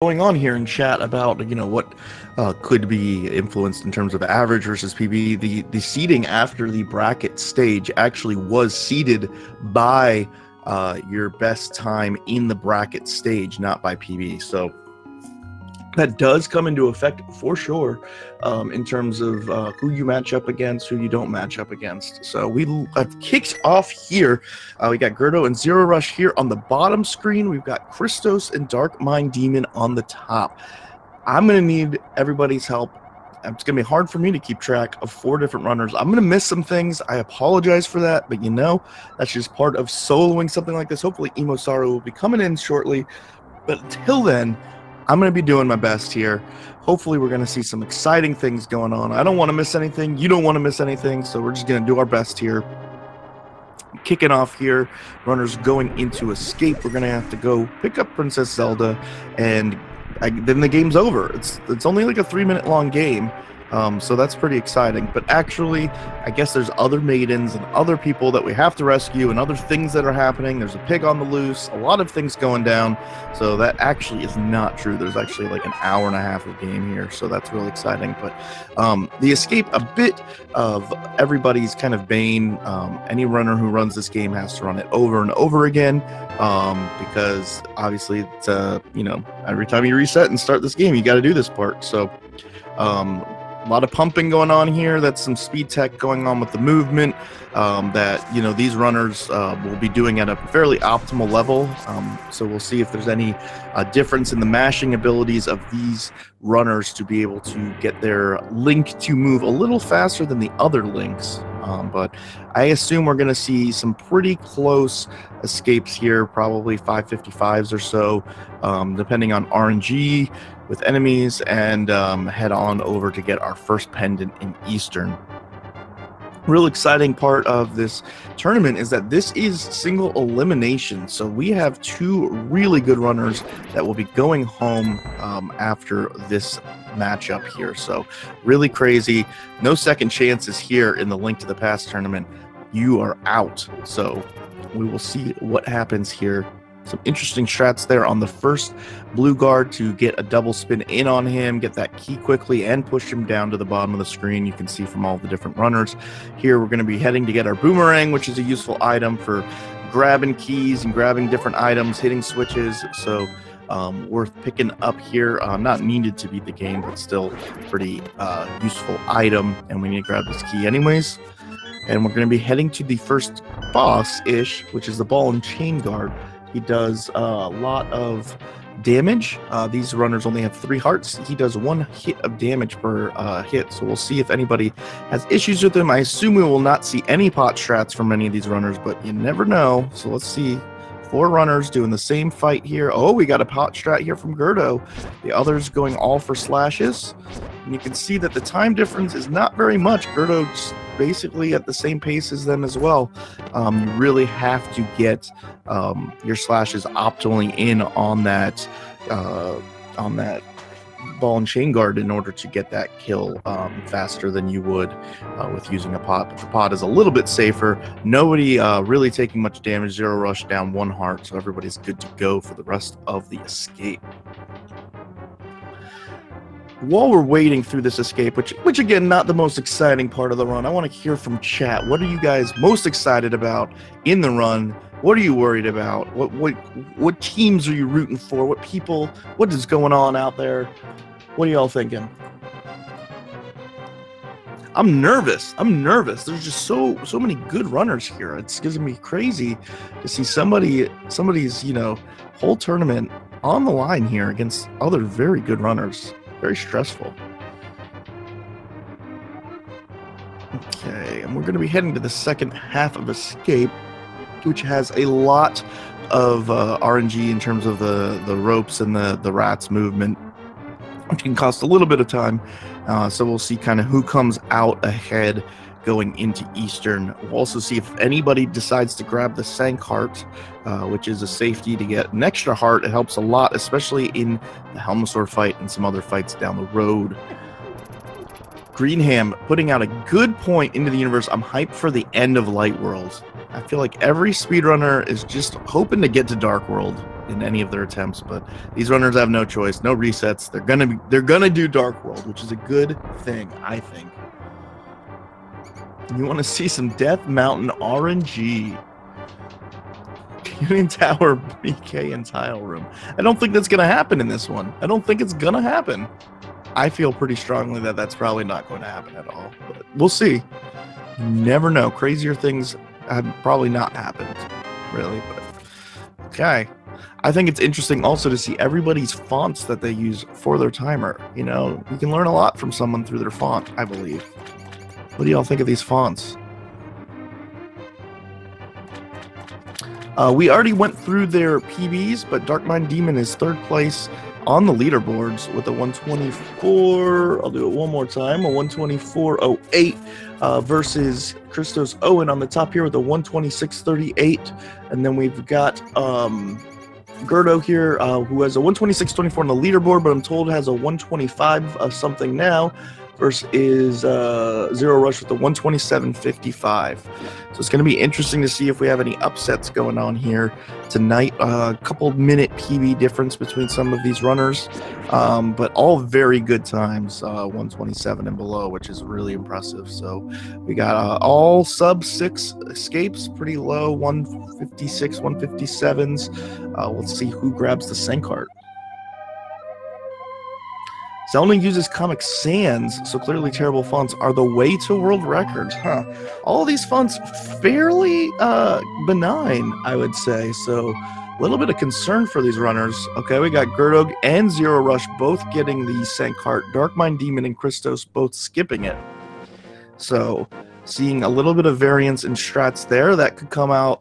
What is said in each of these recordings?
going on here in chat about what could be influenced in terms of average versus PB. The seeding after the bracket stage actually was seeded by your best time in the bracket stage, not by PB. So that does come into effect for sure in terms of who you match up against, who you don't match up against. So we have kicked off here. We got g3rd0 and zer0rush here on the bottom screen. We've got Christos and Darkminddemon on the top. I'm going to need everybody's help. It's going to be hard for me to keep track of 4 different runners. I'm going to miss some things. I apologize for that, but that's just part of soloing something like this. Hopefully Emo Saru will be coming in shortly, but until then, I'm going to be doing my best here. Hopefully we're going to see some exciting things going on. I don't want to miss anything. You don't want to miss anything, so we're just going to do our best here. Kicking off here, runners going into escape. We're going to have to go pick up Princess Zelda, and then the game's over. It's only like a 3-minute long game. So that's pretty exciting. But actually, I guess there's other maidens and other people that we have to rescue and other things that are happening. There's a pig on the loose, a lot of things going down. So that actually is not true. There's actually like an hour and a half of game here. So that's really exciting. But the escape, a bit of everybody's kind of bane. Any runner who runs this game has to run it over and over again. Because obviously, it's, every time you reset and start this game, you got to do this part. So, a lot of pumping going on here. That's some speed tech going on with the movement that these runners will be doing at a fairly optimal level. So we'll see if there's any difference in the mashing abilities of these runners to be able to get their link to move a little faster than the other links. But I assume we're going to see some pretty close escapes here, probably 555s or so, depending on RNG with enemies, and head on over to get our first pendant in Eastern. Real exciting part of this tournament is that this is single elimination, so we have 2 really good runners that will be going home after this matchup here. So really crazy. No second chances here in the Link to the Past tournament. You are out. So we will see what happens here. Some interesting strats there on the first blue guard to get a double spin in on him, get that key quickly, and push him down to the bottom of the screen. You can see from all the different runners. Here we're going to be heading to get our boomerang, which is a useful item for grabbing keys and grabbing different items, hitting switches. So worth picking up here. Not needed to beat the game, but still pretty useful item. And we need to grab this key anyways. And we're going to be heading to the first boss-ish, which is the ball and chain guard. He does a lot of damage. These runners only have 3 hearts. He does 1 hit of damage per hit. So we'll see if anybody has issues with him. I assume we will not see any pot strats from any of these runners, but you never know. So let's see. 4 runners doing the same fight here. Oh, we got a pot strat here from g3rd0. The others going all for slashes. And you can see that the time difference is not very much. g3rd0's basically at the same pace as them as well. You really have to get your slashes optimally in on that ball and chain guard in order to get that kill faster than you would with using a pot. But the pot is a little bit safer. Nobody really taking much damage. zer0rush down 1 heart, so everybody's good to go for the rest of the escape. While we're waiting through this escape, which again, not the most exciting part of the run, I want to hear from chat. What are you guys most excited about in the run? What are you worried about? What teams are you rooting for? What people? What is going on out there? What are y'all thinking? I'm nervous. There's just so many good runners here. It's gonna be crazy to see somebody's whole tournament on the line here against other very good runners. Very stressful. Okay, and we're going to be heading to the second half of Escape, which has a lot of RNG in terms of the ropes and the rats movement, which can cost a little bit of time. So we'll see kind of who comes out ahead going into Eastern. We'll also see if anybody decides to grab the Sank Heart, which is a safety to get an extra heart. It helps a lot, especially in the Helmasaur fight and some other fights down the road. Greenham putting out a good point into the universe. I'm hyped for the end of Light World. I feel like every speedrunner is just hoping to get to Dark World. in any of their attempts. But these runners have no choice, no resets. They're gonna do Dark World, which is a good thing, I think. You want to see some Death Mountain RNG. Union Tower, BK, and Tile Room. I don't think that's going to happen in this one. I don't think it's going to happen. I feel pretty strongly that that's probably not going to happen at all. But we'll see. You never know. Crazier things have probably not happened, really. But okay. I think it's interesting also to see everybody's fonts that they use for their timer. You know, you can learn a lot from someone through their font, I believe. What do y'all think of these fonts? We already went through their PBs, but Darkminddemon is 3rd place on the leaderboards with a 124. I'll do it one more time. A 124.08 versus ChristosOwen on the top here with a 126.38. And then we've got g3rd0 here, who has a 126.24 on the leaderboard, but I'm told has a 125 something now. Versus zer0rush with the 127.55. So it's going to be interesting to see if we have any upsets going on here tonight. A couple minute PB difference between some of these runners, but all very good times, 127 and below, which is really impressive. So we got all sub 6 escapes, pretty low, 156, 157s. Let's see who grabs the Sankart. Zelda uses Comic Sans, so clearly terrible fonts are the way to world records, huh? All these fonts fairly benign, I would say, so a little bit of concern for these runners. Okay, we got g3rd0 and zer0rush both getting the Sankart, Darkminddemon and Christos both skipping it. So seeing a little bit of variance in strats there that could come out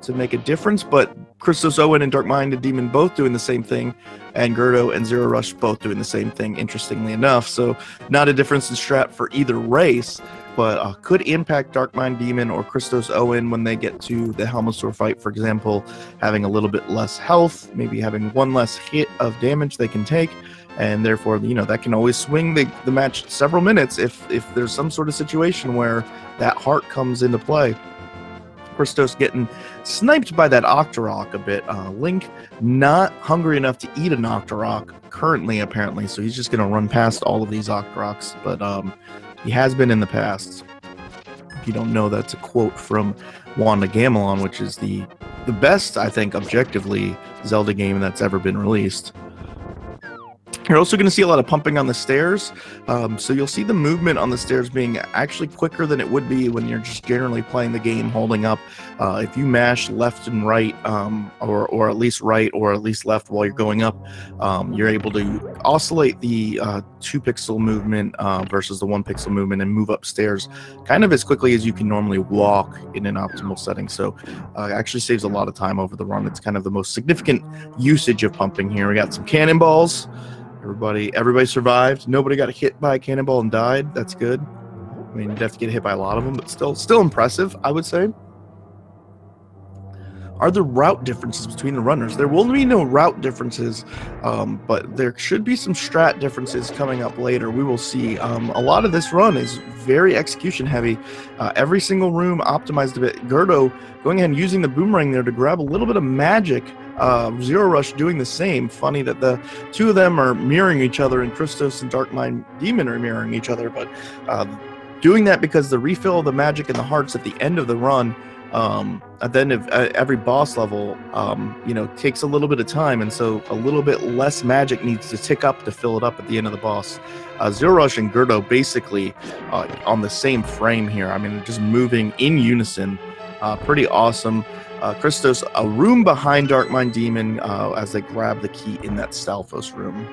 to make a difference, but ChristosOwen and Darkminddemon both doing the same thing, and g3rd0 and zer0rush both doing the same thing, interestingly enough. So not a difference in strat for either race, but could impact Darkminddemon or ChristosOwen when they get to the Helmetstor fight, for example, having a little bit less health, maybe having one less hit of damage they can take, and therefore, you know, that can always swing the match several minutes if there's some sort of situation where that heart comes into play. Christos getting sniped by that Octorok a bit. Link not hungry enough to eat an Octorok currently, apparently, so he's just going to run past all of these Octoroks, but he has been in the past. If you don't know, that's a quote from Wanda Gamelon, which is the best, I think, objectively, Zelda game that's ever been released. You're also going to see a lot of pumping on the stairs, so you'll see the movement on the stairs being actually quicker than it would be when you're just generally playing the game holding up. If you mash left and right, or at least right or at least left while you're going up, you're able to oscillate the 2-pixel movement versus the 1-pixel movement and move upstairs kind of as quickly as you can normally walk in an optimal setting. So it actually saves a lot of time over the run. It's kind of the most significant usage of pumping here. We got some cannonballs. Everybody survived. Nobody got hit by a cannonball and died. That's good. I mean, you'd have to get hit by a lot of them, but still impressive, I would say. Are there route differences between the runners? There will be no route differences, but there should be some strat differences coming up later. We will see. A lot of this run is very execution heavy. Every single room optimized a bit. g3rd0 going ahead and using the boomerang there to grab a little bit of magic. zer0rush doing the same. Funny that the two of them are mirroring each other, and Christos and Darkminddemon are mirroring each other, but doing that because the refill of the magic and the hearts at the end of the run, at the end of every boss level, you know, takes a little bit of time, and so a little bit less magic needs to tick up to fill it up at the end of the boss. zer0rush and g3rd0 basically on the same frame here. I mean, just moving in unison. Pretty awesome. Christos, a room behind Darkminddemon as they grab the key in that Stalfos room.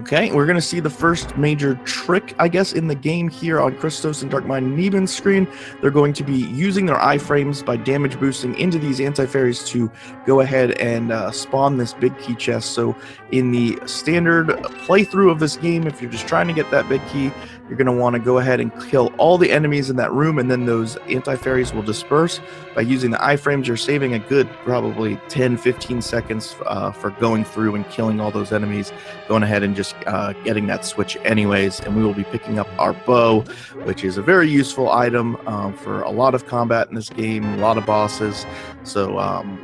Okay, we're going to see the first major trick, I guess, in the game here on Christos and Darkminddemon's screen. They're going to be using their iframes by damage boosting into these anti-fairies to go ahead and spawn this big key chest. So in the standard playthrough of this game, if you're just trying to get that big key, you're going to want to go ahead and kill all the enemies in that room, and then those anti-fairies will disperse. By using the iframes, you're saving a good probably 10-15 seconds for going through and killing all those enemies, going ahead and just getting that switch anyways. And we will be picking up our bow, which is a very useful item for a lot of combat in this game, a lot of bosses. So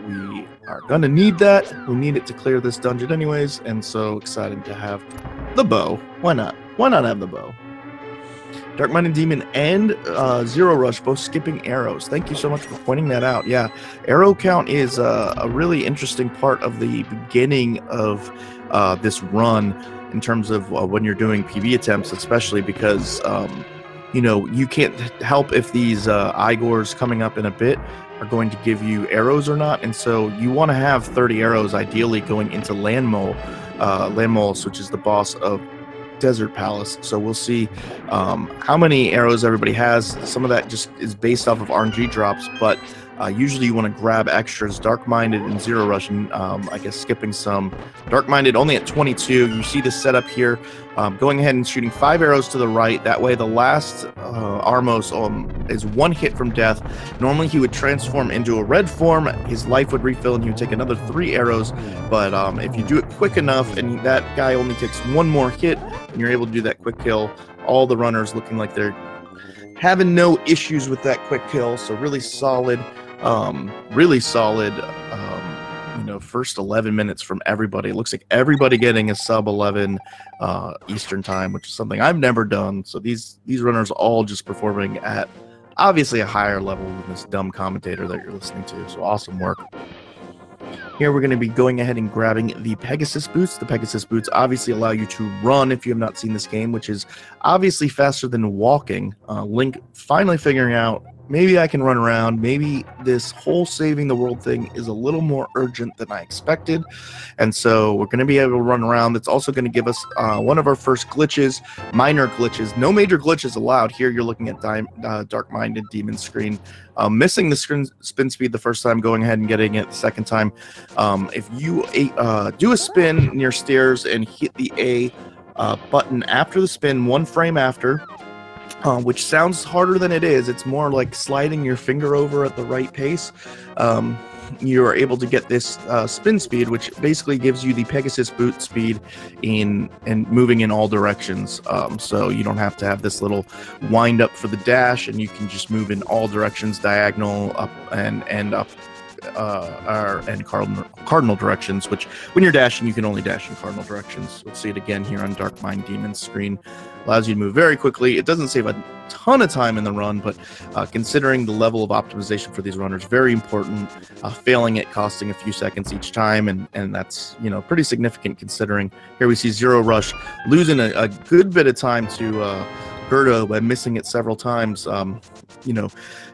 we are going to need that. We need it to clear this dungeon anyways, and so excited to have the bow. Why not? Why not have the bow? Darkminddemon and zer0rush both skipping arrows. Thank you so much for pointing that out. Yeah, arrow count is a really interesting part of the beginning of this run in terms of when you're doing PB attempts, especially because you know, you can't help if these Igors coming up in a bit are going to give you arrows or not, and so you want to have 30 arrows ideally going into Landmols, which is the boss of Desert Palace. So we'll see how many arrows everybody has. Some of that just is based off of RNG drops, but usually you want to grab extras. Darkminded and zer0rush, and I guess skipping some. Darkminded only at 22. You see the setup here. Going ahead and shooting 5 arrows to the right. That way the last Armos is 1 hit from death. Normally he would transform into a red form. His life would refill and he would take another 3 arrows. But if you do it quick enough and that guy only takes 1 more hit and you're able to do that quick kill, all the runners looking like they're having no issues with that quick kill. So really solid. Really solid, you know, first 11 minutes from everybody. It looks like everybody getting a sub 11 Eastern time, which is something I've never done. So these runners all just performing at obviously a higher level than this dumb commentator that you're listening to. So awesome work. Here we're going to be going ahead and grabbing the Pegasus boots. The Pegasus boots obviously allow you to run if you have not seen this game, which is obviously faster than walking. Link finally figuring out, maybe I can run around. Maybe this whole saving the world thing is a little more urgent than I expected. And so we're going to be able to run around. That's also going to give us one of our first glitches, minor glitches. No major glitches allowed. Here you're looking at Darkminddemon screen. Missing the spin speed the first time, going ahead and getting it the second time. If you do a spin near stairs and hit the A button after the spin, 1 frame after, which sounds harder than it is. It's more like sliding your finger over at the right pace. You are able to get this spin speed, which basically gives you the Pegasus boot speed and moving in all directions. So you don't have to have this little wind up for the dash, and you can just move in all directions, diagonal, up and up. And cardinal directions, which when you're dashing, you can only dash in cardinal directions. We'll see it again here on Darkminddemon's screen. Allows you to move very quickly. It doesn't save a ton of time in the run, but considering the level of optimization for these runners, very important. Failing it costing a few seconds each time, and that's, you know, pretty significant considering. Here we see zer0rush losing a good bit of time to g3rd0 by missing it several times. You know,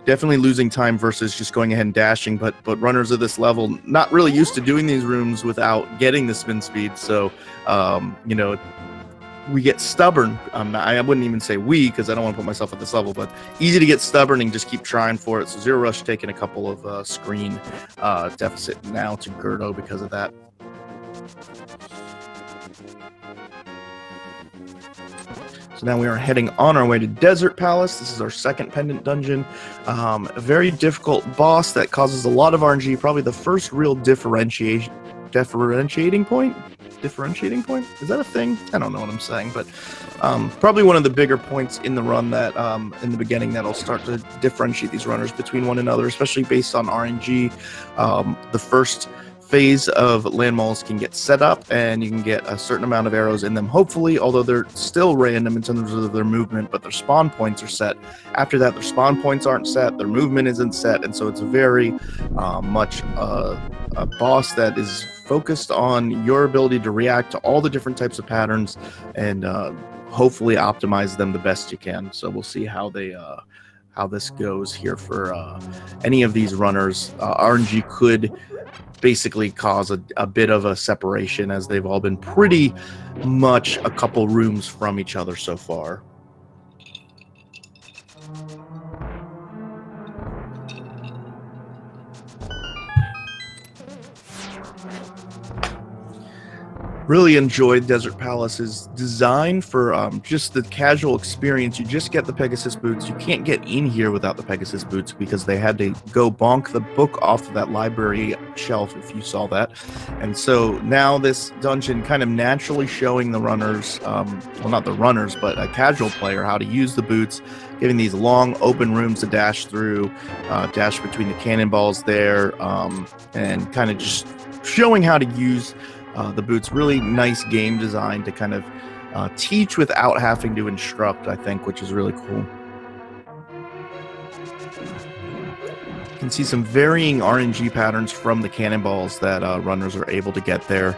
definitely losing time versus just going ahead and dashing, but runners of this level not really used to doing these rooms without getting the spin speed. So you know, we get stubborn. I wouldn't even say we, because I don't want to put myself at this level, but easy to get stubborn and just keep trying for it. So zer0rush taking a couple of screen deficit now to g3rd0 because of that. So now we are heading on our way to Desert Palace. This is our second pendant dungeon. A very difficult boss that causes a lot of RNG. Probably the first real differentiating point? Differentiating point? Is that a thing? I don't know what I'm saying, but probably one of the bigger points in the run that in the beginning that'll start to differentiate these runners between one another, especially based on RNG. The first phase of landmalls can get set up and you can get a certain amount of arrows in them, hopefully, although they're still random in terms of their movement, but their spawn points are set. After that, their spawn points aren't set, their movement isn't set, and so it's very much a boss that is focused on your ability to react to all the different types of patterns and hopefully optimize them the best you can. So we'll see how they how this goes here for any of these runners. RNG could basically cause a bit of a separation, as they've all been pretty much a couple rooms from each other so far. Really enjoyed Desert Palace's design for just the casual experience. You just get the Pegasus boots. You can't get in here without the Pegasus boots because they had to go bonk the book off of that library shelf, if you saw that. And so now this dungeon kind of naturally showing the runners, well, not the runners, but a casual player, how to use the boots, giving these long open rooms to dash through, dash between the cannonballs there, and kind of just showing how to use the boots. Really nice game design to kind of teach without having to instruct, I think, which is really cool. You can see some varying RNG patterns from the cannonballs that runners are able to get there.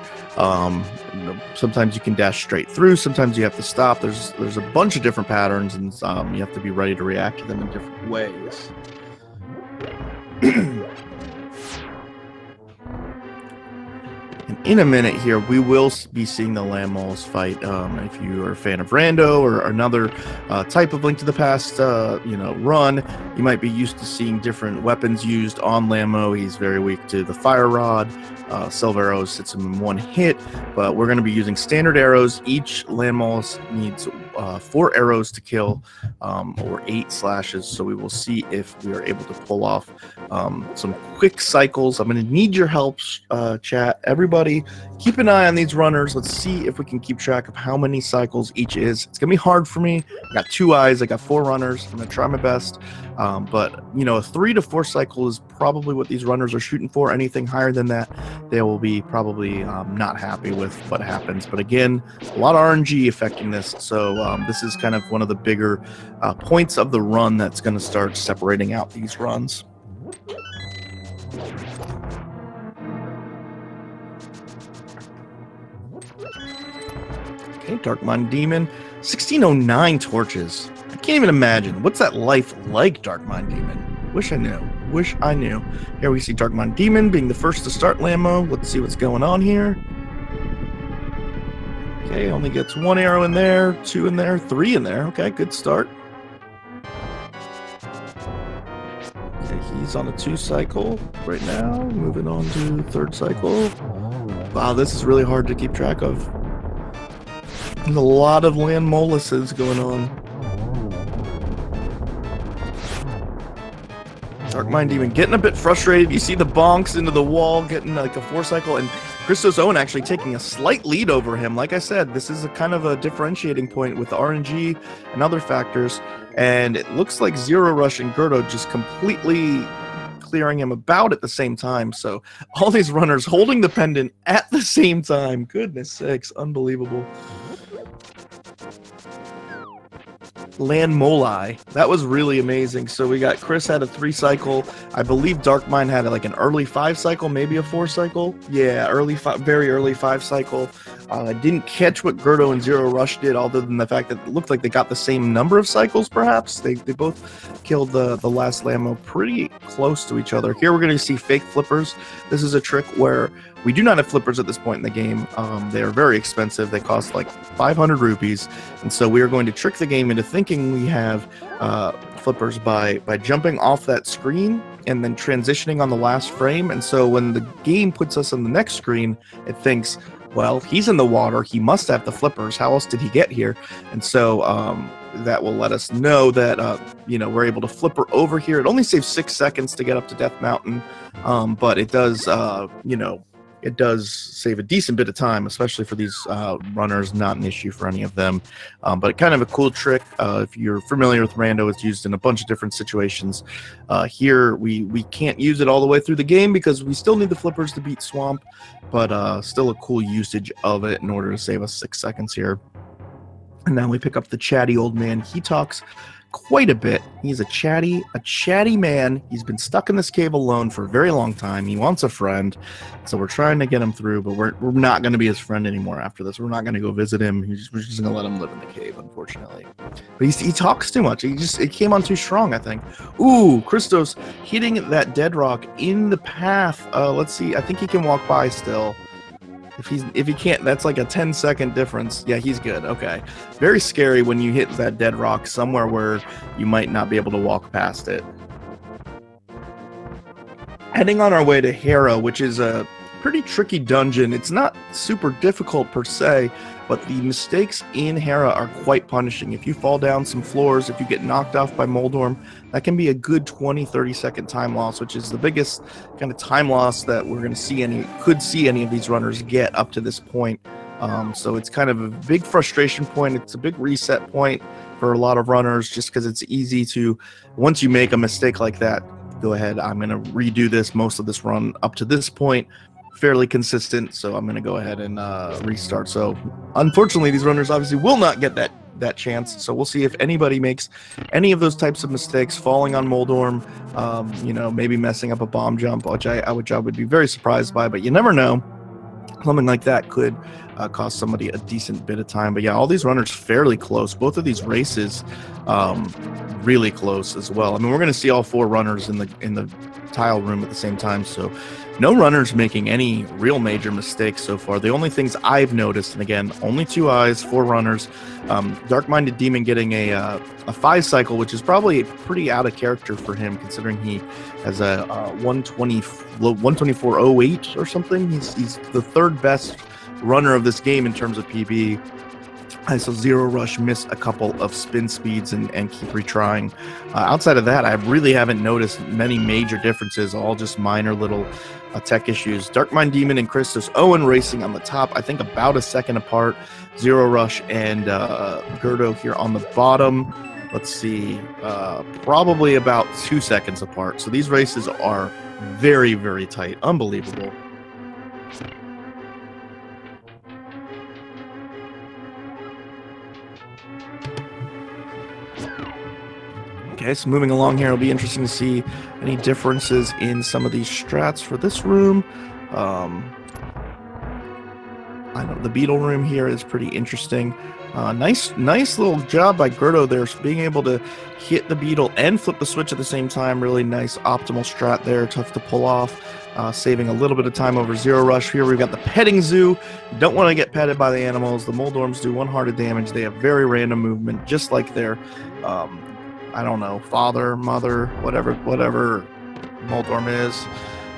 Sometimes you can dash straight through, sometimes you have to stop. There's a bunch of different patterns, and you have to be ready to react to them in different ways. In a minute here, we will be seeing the land moles fight. If you are a fan of Rando or another type of Link to the Past, run, you might be used to seeing different weapons used on Lammo. He's very weak to the fire rod. Silver arrows hits him in one hit, but we're going to be using standard arrows. Each land mole needs 4 arrows to kill, or 8 slashes. So we will see if we are able to pull off some quick cycles. I'm going to need your help, chat. Everybody, keep an eye on these runners. Let's see if we can keep track of how many cycles each is. It's going to be hard for me. I got 2 eyes. I got 4 runners. I'm going to try my best. But, a 3 to 4 cycle is probably what these runners are shooting for. Anything higher than that, they will be probably not happy with what happens. But again, a lot of RNG affecting this. So this is kind of one of the bigger points of the run that's going to start separating out these runs. Okay, Darkminddemon, 1609 torches. I can't even imagine. What's that life like, Darkminddemon? Wish I knew. Wish I knew. Here we see Darkminddemon being the first to start Lammo. Let's see what's going on here. Okay, only gets 1 arrow in there, 2 in there, 3 in there. Okay, good start. Okay, he's on a 2 cycle right now. Moving on to 3rd cycle. Wow, this is really hard to keep track of. There's a lot of land moluses going on. Darkminddemon getting a bit frustrated. You see the bonks into the wall, getting like a 4 cycle, and ChristosOwen actually taking a slight lead over him. Like I said, this is a kind of a differentiating point with RNG and other factors, and it looks like zer0rush and g3rd0 just completely clearing him about at the same time. So all these runners holding the pendant at the same time. Goodness sakes, unbelievable. Land moli. That was really amazing. So we got Chris had a 3 cycle. I believe Darkmind had like an early 5 cycle, maybe a 4 cycle. Yeah, very early 5 cycle. I didn't catch what g3rd0 and zer0rush did, other than the fact that it looked like they got the same number of cycles, perhaps. They both killed the last Lammo pretty close to each other. Here we're going to see fake flippers. This is a trick where we do not have flippers at this point in the game. They are very expensive. They cost like 500 rupees. And so we are going to trick the game into thinking we have flippers by jumping off that screen and then transitioning on the last frame. And so when the game puts us on the next screen, it thinks, well, he's in the water. He must have the flippers. How else did he get here? And so that will let us know that, we're able to flipper over here. It only saves 6 seconds to get up to Death Mountain, but it does, it does save a decent bit of time, especially for these runners. Not an issue for any of them, but kind of a cool trick. If you're familiar with Rando, it's used in a bunch of different situations. Here, we can't use it all the way through the game because we still need the flippers to beat Swamp, but still a cool usage of it in order to save us 6 seconds here. And now we pick up the chatty old man. He talks quite a bit. He's a chatty man. He's been stuck in this cave alone for a very long time. He wants a friend, so we're trying to get him through, but we're not going to be his friend anymore after this. We're not going to go visit him. We're just going to let him live in the cave, unfortunately. But he talks too much. It came on too strong, I think. Ooh, Christos hitting that dead rock in the path. Let's see. I think he can walk by still. If he can't, that's like a 10-second difference. Yeah, he's good. Okay. Very scary when you hit that dead rock somewhere where you might not be able to walk past it. Heading on our way to Hera, which is pretty tricky dungeon. It's not super difficult per se, but the mistakes in Hera are quite punishing. If you fall down some floors, if you get knocked off by Moldorm, that can be a good 20-30 second time loss, which is the biggest kind of time loss that we're going to see could see any of these runners get up to this point. So it's kind of a big frustration point. It's a big reset point for a lot of runners, just because it's easy to, once you make a mistake like that, go ahead, I'm going to redo this. Most of this run up to this point fairly consistent, so I'm going to go ahead and restart. So unfortunately, these runners obviously will not get that chance. So we'll see if anybody makes any of those types of mistakes, falling on Moldorm, you know, maybe messing up a bomb jump, which I would be very surprised by, but you never know. Something like that could cost somebody a decent bit of time. But yeah, all these runners fairly close. Both of these races really close as well. I mean, we're going to see all 4 runners in the tile room at the same time, so no runners making any real major mistakes so far. The only things I've noticed, and again, only 2 eyes, 4 runners, Darkminddemon getting a 5 cycle, which is probably pretty out of character for him, considering he has a 124.08 or something. He's the 3rd best runner of this game in terms of PB. I saw zer0rush miss a couple of spin speeds and keep retrying. Outside of that, I really haven't noticed many major differences, all just minor little tech issues. Darkminddemon and ChristosOwen racing on the top, I think about a second apart. zer0rush and g3rd0 here on the bottom. Let's see, probably about 2 seconds apart. So these races are very, very tight. Unbelievable. Okay, so moving along here, it'll be interesting to see any differences in some of these strats for this room. I know the beetle room here is pretty interesting. Nice little job by g3rd0 there, being able to hit the beetle and flip the switch at the same time. Really nice optimal strat there, tough to pull off. Saving a little bit of time over zer0rush. Here we've got the petting zoo. You don't want to get petted by the animals. The Moldorms do 1 heart of damage. They have very random movement, just like their I don't know, father, mother, whatever Moldorm is.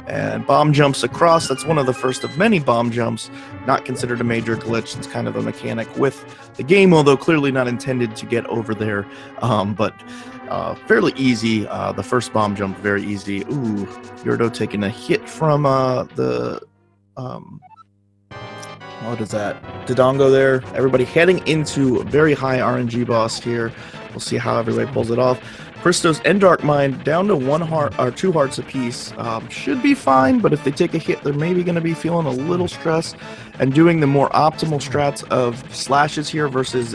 And bomb jumps across. That's one of the first of many bomb jumps, not considered a major glitch. It's kind of a mechanic with the game, although clearly not intended to get over there. But fairly easy. The first bomb jump, very easy. Ooh, g3rd0 taking a hit from the what is that? Dodongo there. Everybody heading into a very high RNG boss here. We'll see how everybody pulls it off. Christos and Darkmind down to 1 heart or 2 hearts apiece. Should be fine, but if they take a hit, they're maybe going to be feeling a little stress. And doing the more optimal strats of slashes here versus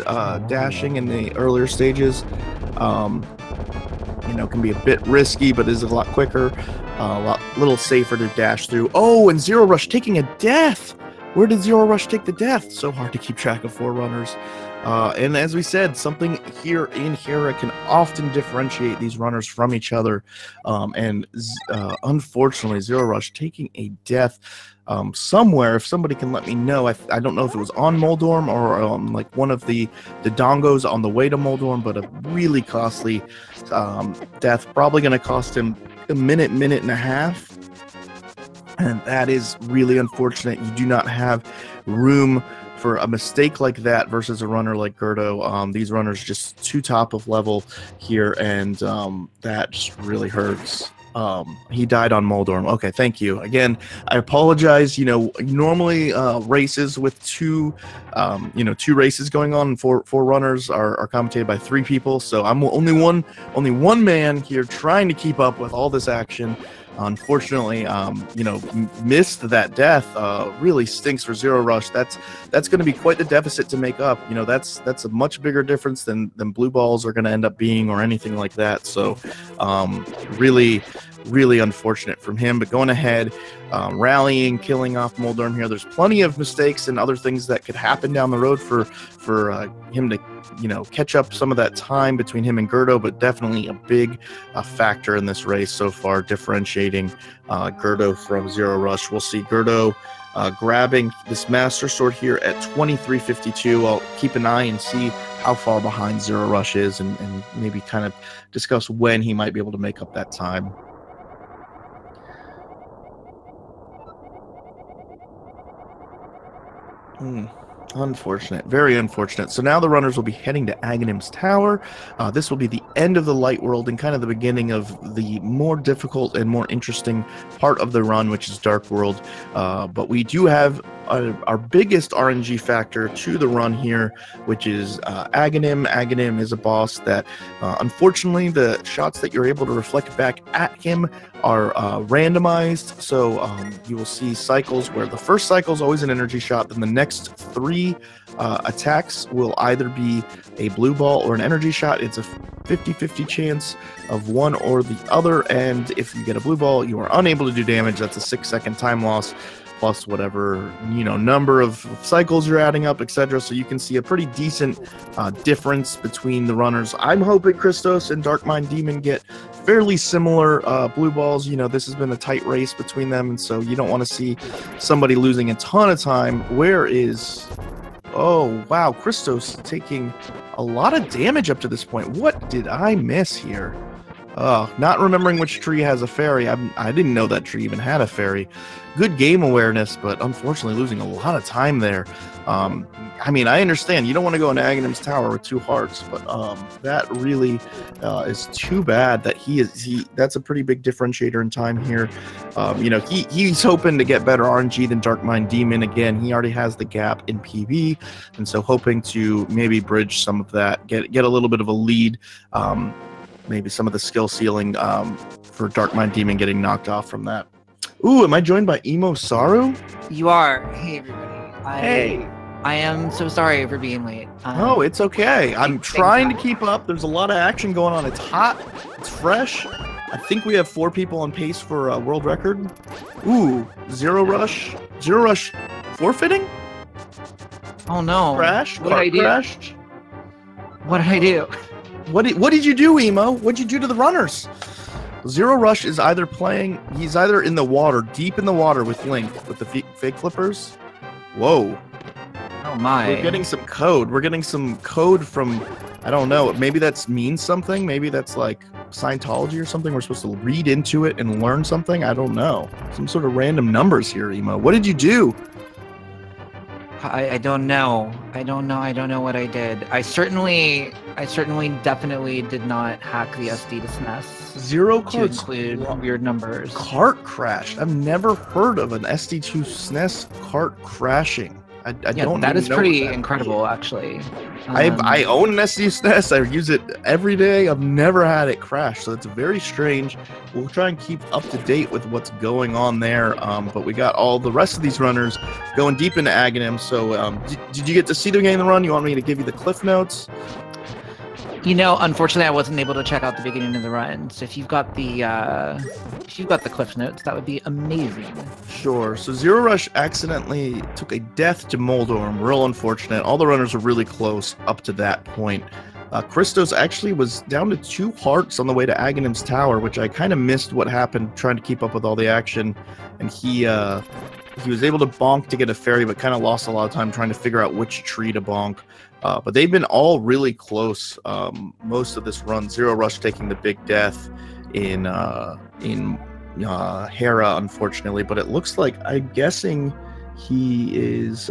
dashing in the earlier stages, you know, can be a bit risky, but is a lot quicker, little safer to dash through. Oh, and zer0rush taking a death. Where did zer0rush take the death? So hard to keep track of 4 runners. And as we said, something here in Hera can often differentiate these runners from each other. Unfortunately, zer0rush taking a death somewhere. If somebody can let me know, I don't know if it was on Moldorm or like one of the dongos on the way to Moldorm, but a really costly death. Probably going to cost him a minute and a half. And that is really unfortunate. You do not have room for a mistake like that versus a runner like g3rd0. These runners just too top of level here, and that just really hurts. He died on Moldorm. Okay, thank you. Again, I apologize. You know, normally races with 2 races going on, and four runners are commentated by 3 people. So I'm only one man here trying to keep up with all this action. Unfortunately, you know, missed that death. Really stinks for zer0rush. That's going to be quite the deficit to make up. You know, that's a much bigger difference than blue balls are going to end up being or anything like that. So, really unfortunate from him. But going ahead, rallying, killing off Moldorm here. There's plenty of mistakes and other things that could happen down the road for him to, you know, catch up some of that time between him and g3rd0, but definitely a big factor in this race so far, differentiating g3rd0 from zer0rush. We'll see g3rd0 grabbing this Master Sword here at 23:52. I'll keep an eye and see how far behind zer0rush is, and maybe kind of discuss when he might be able to make up that time. Hmm. Unfortunate, very unfortunate. So now the runners will be heading to Aghanim's Tower. This will be the end of the Light World and kind of the beginning of the more difficult and more interesting part of the run, which is Dark World. But we do have our biggest RNG factor to the run here, which is Aghanim. Aghanim is a boss that, unfortunately, the shots that you're able to reflect back at him are randomized. So you will see cycles where the first cycle is always an energy shot, then the next 3 attacks will either be a blue ball or an energy shot. It's a 50-50 chance of one or the other, and if you get a blue ball, you are unable to do damage. That's a 6-second time loss, plus whatever, you know, number of cycles you're adding up, etc. So you can see a pretty decent difference between the runners. I'm hoping Christos and Darkminddemon get fairly similar blue balls. You know, this has been a tight race between them, and so you don't want to see somebody losing a ton of time. Where is... Oh, wow, Christos taking a lot of damage up to this point. What did I miss here? Not remembering which tree has a fairy. I didn't know that tree even had a fairy. Good game awareness, but unfortunately losing a lot of time there. I mean, I understand you don't want to go into Aghanim's Tower with 2 hearts, but that really is too bad. That that's a pretty big differentiator in time here. You know, he's hoping to get better RNG than Darkminddemon. Again, he already has the gap in PB, and so hoping to maybe bridge some of that, get a little bit of a lead. Maybe some of the skill ceiling for Darkminddemon getting knocked off from that. Ooh, am I joined by Emo Saru? You are. Hey, everybody. Hey. I am so sorry for being late. No, it's okay. I'm trying to keep up. There's a lot of action going on. It's hot. It's fresh. I think we have 4 people on pace for a world record. Ooh, zer0rush. zer0rush forfeiting? Oh, no. Crash? What did I do? Crashed? What did I do? What did you do, Emo? What'd you do to the runners? zer0rush is either playing... He's either in the water, deep in the water with Link, with the fake flippers. Whoa. Oh, my. We're getting some code. We're getting some code from... I don't know. Maybe that means something. Maybe that's like Scientology or something. We're supposed to read into it and learn something. I don't know. Some sort of random numbers here, Emo. What did you do? I don't know. I don't know what I did. I certainly definitely did not hack the SD to SNES. Zero to cards. include weird numbers. Cart crashed. I've never heard of an SD2 SNES cart crashing. I don't. That is know pretty that incredible, actually. I own an SD SNES. I use it every day. I've never had it crash, so it's very strange. We'll try and keep up to date with what's going on there. But we got all the rest of these runners going deep into Aghanim. So, did you get to see the game run? You want me to give you the cliff notes? You know, unfortunately, I wasn't able to check out the beginning of the run. So if you've got the cliff notes, that would be amazing. Sure. So zer0rush accidentally took a death to Moldorm. Real unfortunate. All the runners were really close up to that point. Christos actually was down to 2 hearts on the way to Aghanim's Tower, which I kind of missed what happened trying to keep up with all the action. And he was able to bonk to get a fairy, but kind of lost a lot of time trying to figure out which tree to bonk. But they've been all really close most of this run. zer0rush taking the big death in Hera, unfortunately. But it looks like, I'm guessing he is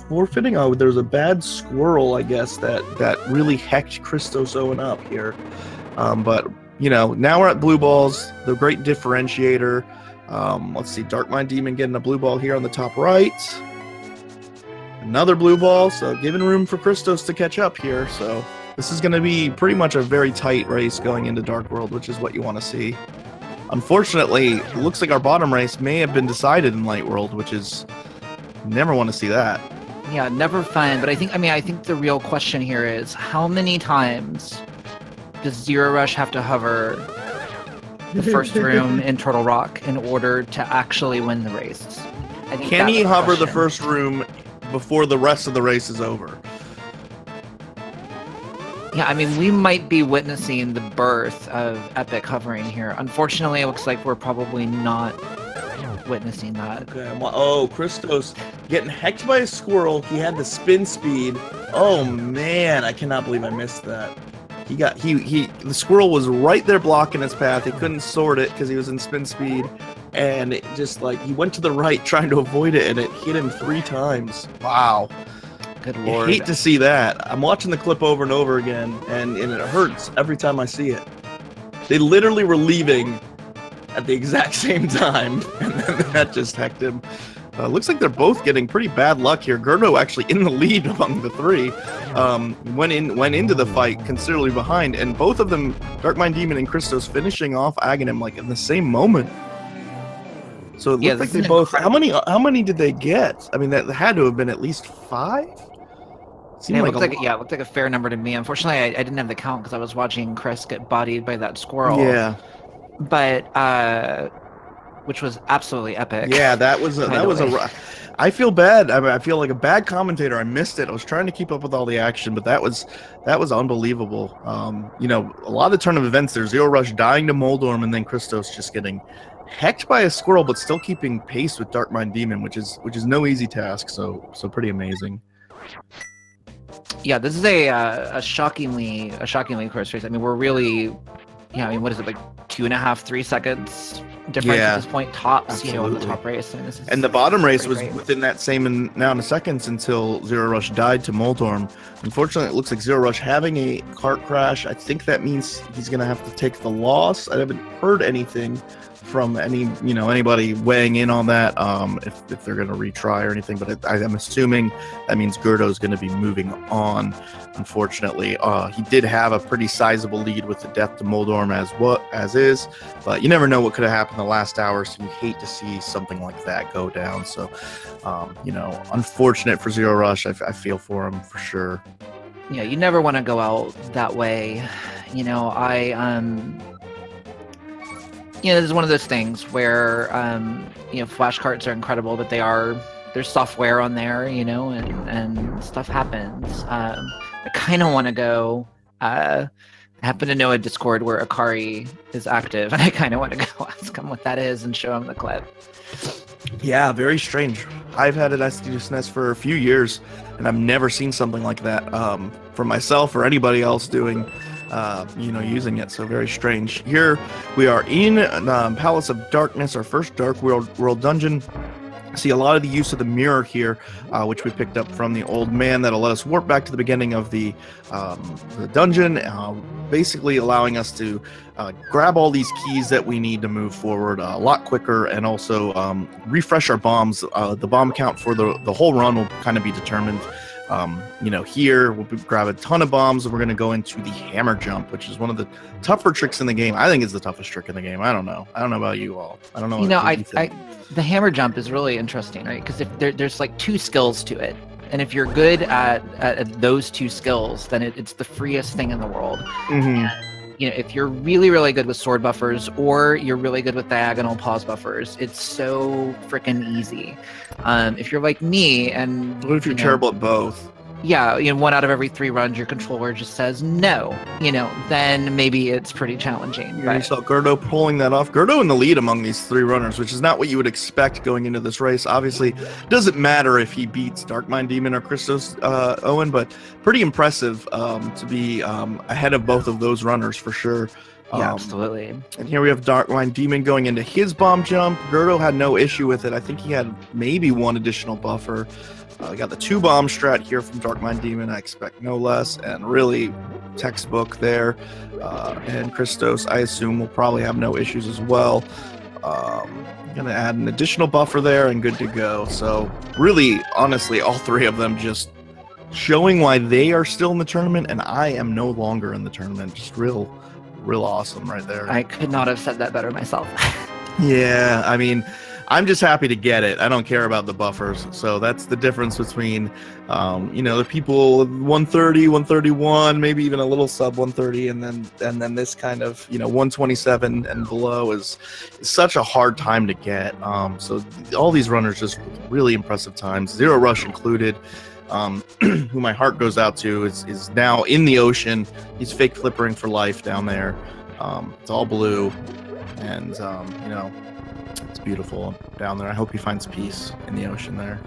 forfeiting. Oh, there's a bad squirrel, I guess, that really hecked ChristosOwen up here. But, you know, now we're at blue balls, the great differentiator. Let's see, Darkminddemon getting a blue ball here on the top right. Another blue ball, so giving room for Christos to catch up here. So this is going to be pretty much a very tight race going into Dark World, which is what you want to see. Unfortunately, it looks like our bottom race may have been decided in Light World, which is... Never want to see that. Yeah, never fun. But I think the real question here is, how many times does zer0rush have to hover the first room in Turtle Rock in order to actually win the race? I think Can he hover the first room before the rest of the race is over? Yeah, I mean, we might be witnessing the birth of epic hovering here. Unfortunately, it looks like we're probably not witnessing that. Okay. Oh, Christos getting hecked by a squirrel. He had the spin speed. Oh man, I cannot believe I missed that. The squirrel was right there blocking his path. He couldn't sword it because he was in spin speed. and it just like he went to the right trying to avoid it, and it hit him 3 times. Wow. Good lord. I hate to see that. I'm watching the clip over and over again, and it hurts every time I see it. They literally were leaving at the exact same time, and then that just hecked him. Looks like they're both getting pretty bad luck here. g3rd0 actually in the lead among the 3. Went into the fight considerably behind, and both of them, Darkminddemon and Christos, finishing off Aghanim like in the same moment. So it looked like they both. How many did they get? I mean, that had to have been at least 5. It looked like a fair number to me. Unfortunately, I didn't have the count because I was watching Chris get bodied by that squirrel. Yeah. But which was absolutely epic. Yeah, that was a. I feel bad. I mean, I feel like a bad commentator. I missed it. I was trying to keep up with all the action, but that was unbelievable. You know, a lot of the tournament events, there's zer0rush dying to Moldorm, and then Christos just getting hecked by a squirrel, but still keeping pace with Darkminddemon, which is no easy task. So pretty amazing. Yeah, this is a shockingly close race. I mean, we're really, what is it, like 2.5, 3 seconds difference at this point, tops. Absolutely. In the top race. I mean, and the bottom race was within that same amount of seconds until zer0rush died to Moldorm. Unfortunately, it looks like zer0rush having a cart crash. I think that means he's going to have to take the loss. I haven't heard anything from anybody weighing in on that, if they're going to retry or anything, but I'm assuming that means g3rd0 is going to be moving on. Unfortunately, he did have a pretty sizable lead with the death to Moldorm as is, but you never know what could have happened the last hour, so you hate to see something like that go down. So unfortunate for zer0rush. I feel for him for sure. Yeah, you never want to go out that way. This is one of those things where, flashcards are incredible, but there's software on there, and stuff happens. I kind of want to go, I happen to know a Discord where Akari is active, and I kind of want to go ask him what that is and show him the clip. Yeah, very strange. I've had an SNES for a few years, and I've never seen something like that for myself or anybody else doing using it. So very strange. Here we are in Palace of Darkness, our first Dark World dungeon. See a lot of the use of the mirror here, which we picked up from the old man. That'll let us warp back to the beginning of the dungeon, basically allowing us to grab all these keys that we need to move forward a lot quicker, and also refresh our bombs. The bomb count for the whole run will kind of be determined. Here we'll grab a ton of bombs, and we're going to go into the hammer jump, which is one of the tougher tricks in the game. I think it's the toughest trick in the game. I don't know about you all. I don't know. The hammer jump is really interesting, right? Because if there's like 2 skills to it, and if you're good at those 2 skills, then it's the freest thing in the world. Mm-hmm. And, if you're really, really good with sword buffers, or you're really good with diagonal pause buffers, it's so freaking easy. If you're like me, and what if you're terrible at both? Yeah, 1 out of every 3 runs, your controller just says no. Then maybe it's pretty challenging. Yeah, you saw g3rd0 pulling that off. g3rd0 in the lead among these 3 runners, which is not what you would expect going into this race. Obviously, doesn't matter if he beats Darkminddemon or ChristosOwen, but pretty impressive to be ahead of both of those runners for sure. Yeah, absolutely. And here we have Darkminddemon going into his bomb jump. g3rd0 had no issue with it. I think he had maybe 1 additional buffer. We got the 2 bomb strat here from Darkminddemon. I expect no less, and really textbook there. And Christos, I assume, will probably have no issues as well. Gonna add an additional buffer there, and good to go. So really, honestly, all 3 of them just showing why they are still in the tournament, and I am no longer in the tournament. Just real awesome right there. I could not have said that better myself. Yeah, I mean, I'm just happy to get it. I don't care about the buffers. So that's the difference between, the people 130, 131, maybe even a little sub 130, and then this kind of 127 and below is such a hard time to get. So all these runners just really impressive times, zer0rush included. Who my heart goes out to is now in the ocean. He's fake flippering for life down there. It's all blue, and it's beautiful down there. I hope he finds peace in the ocean there.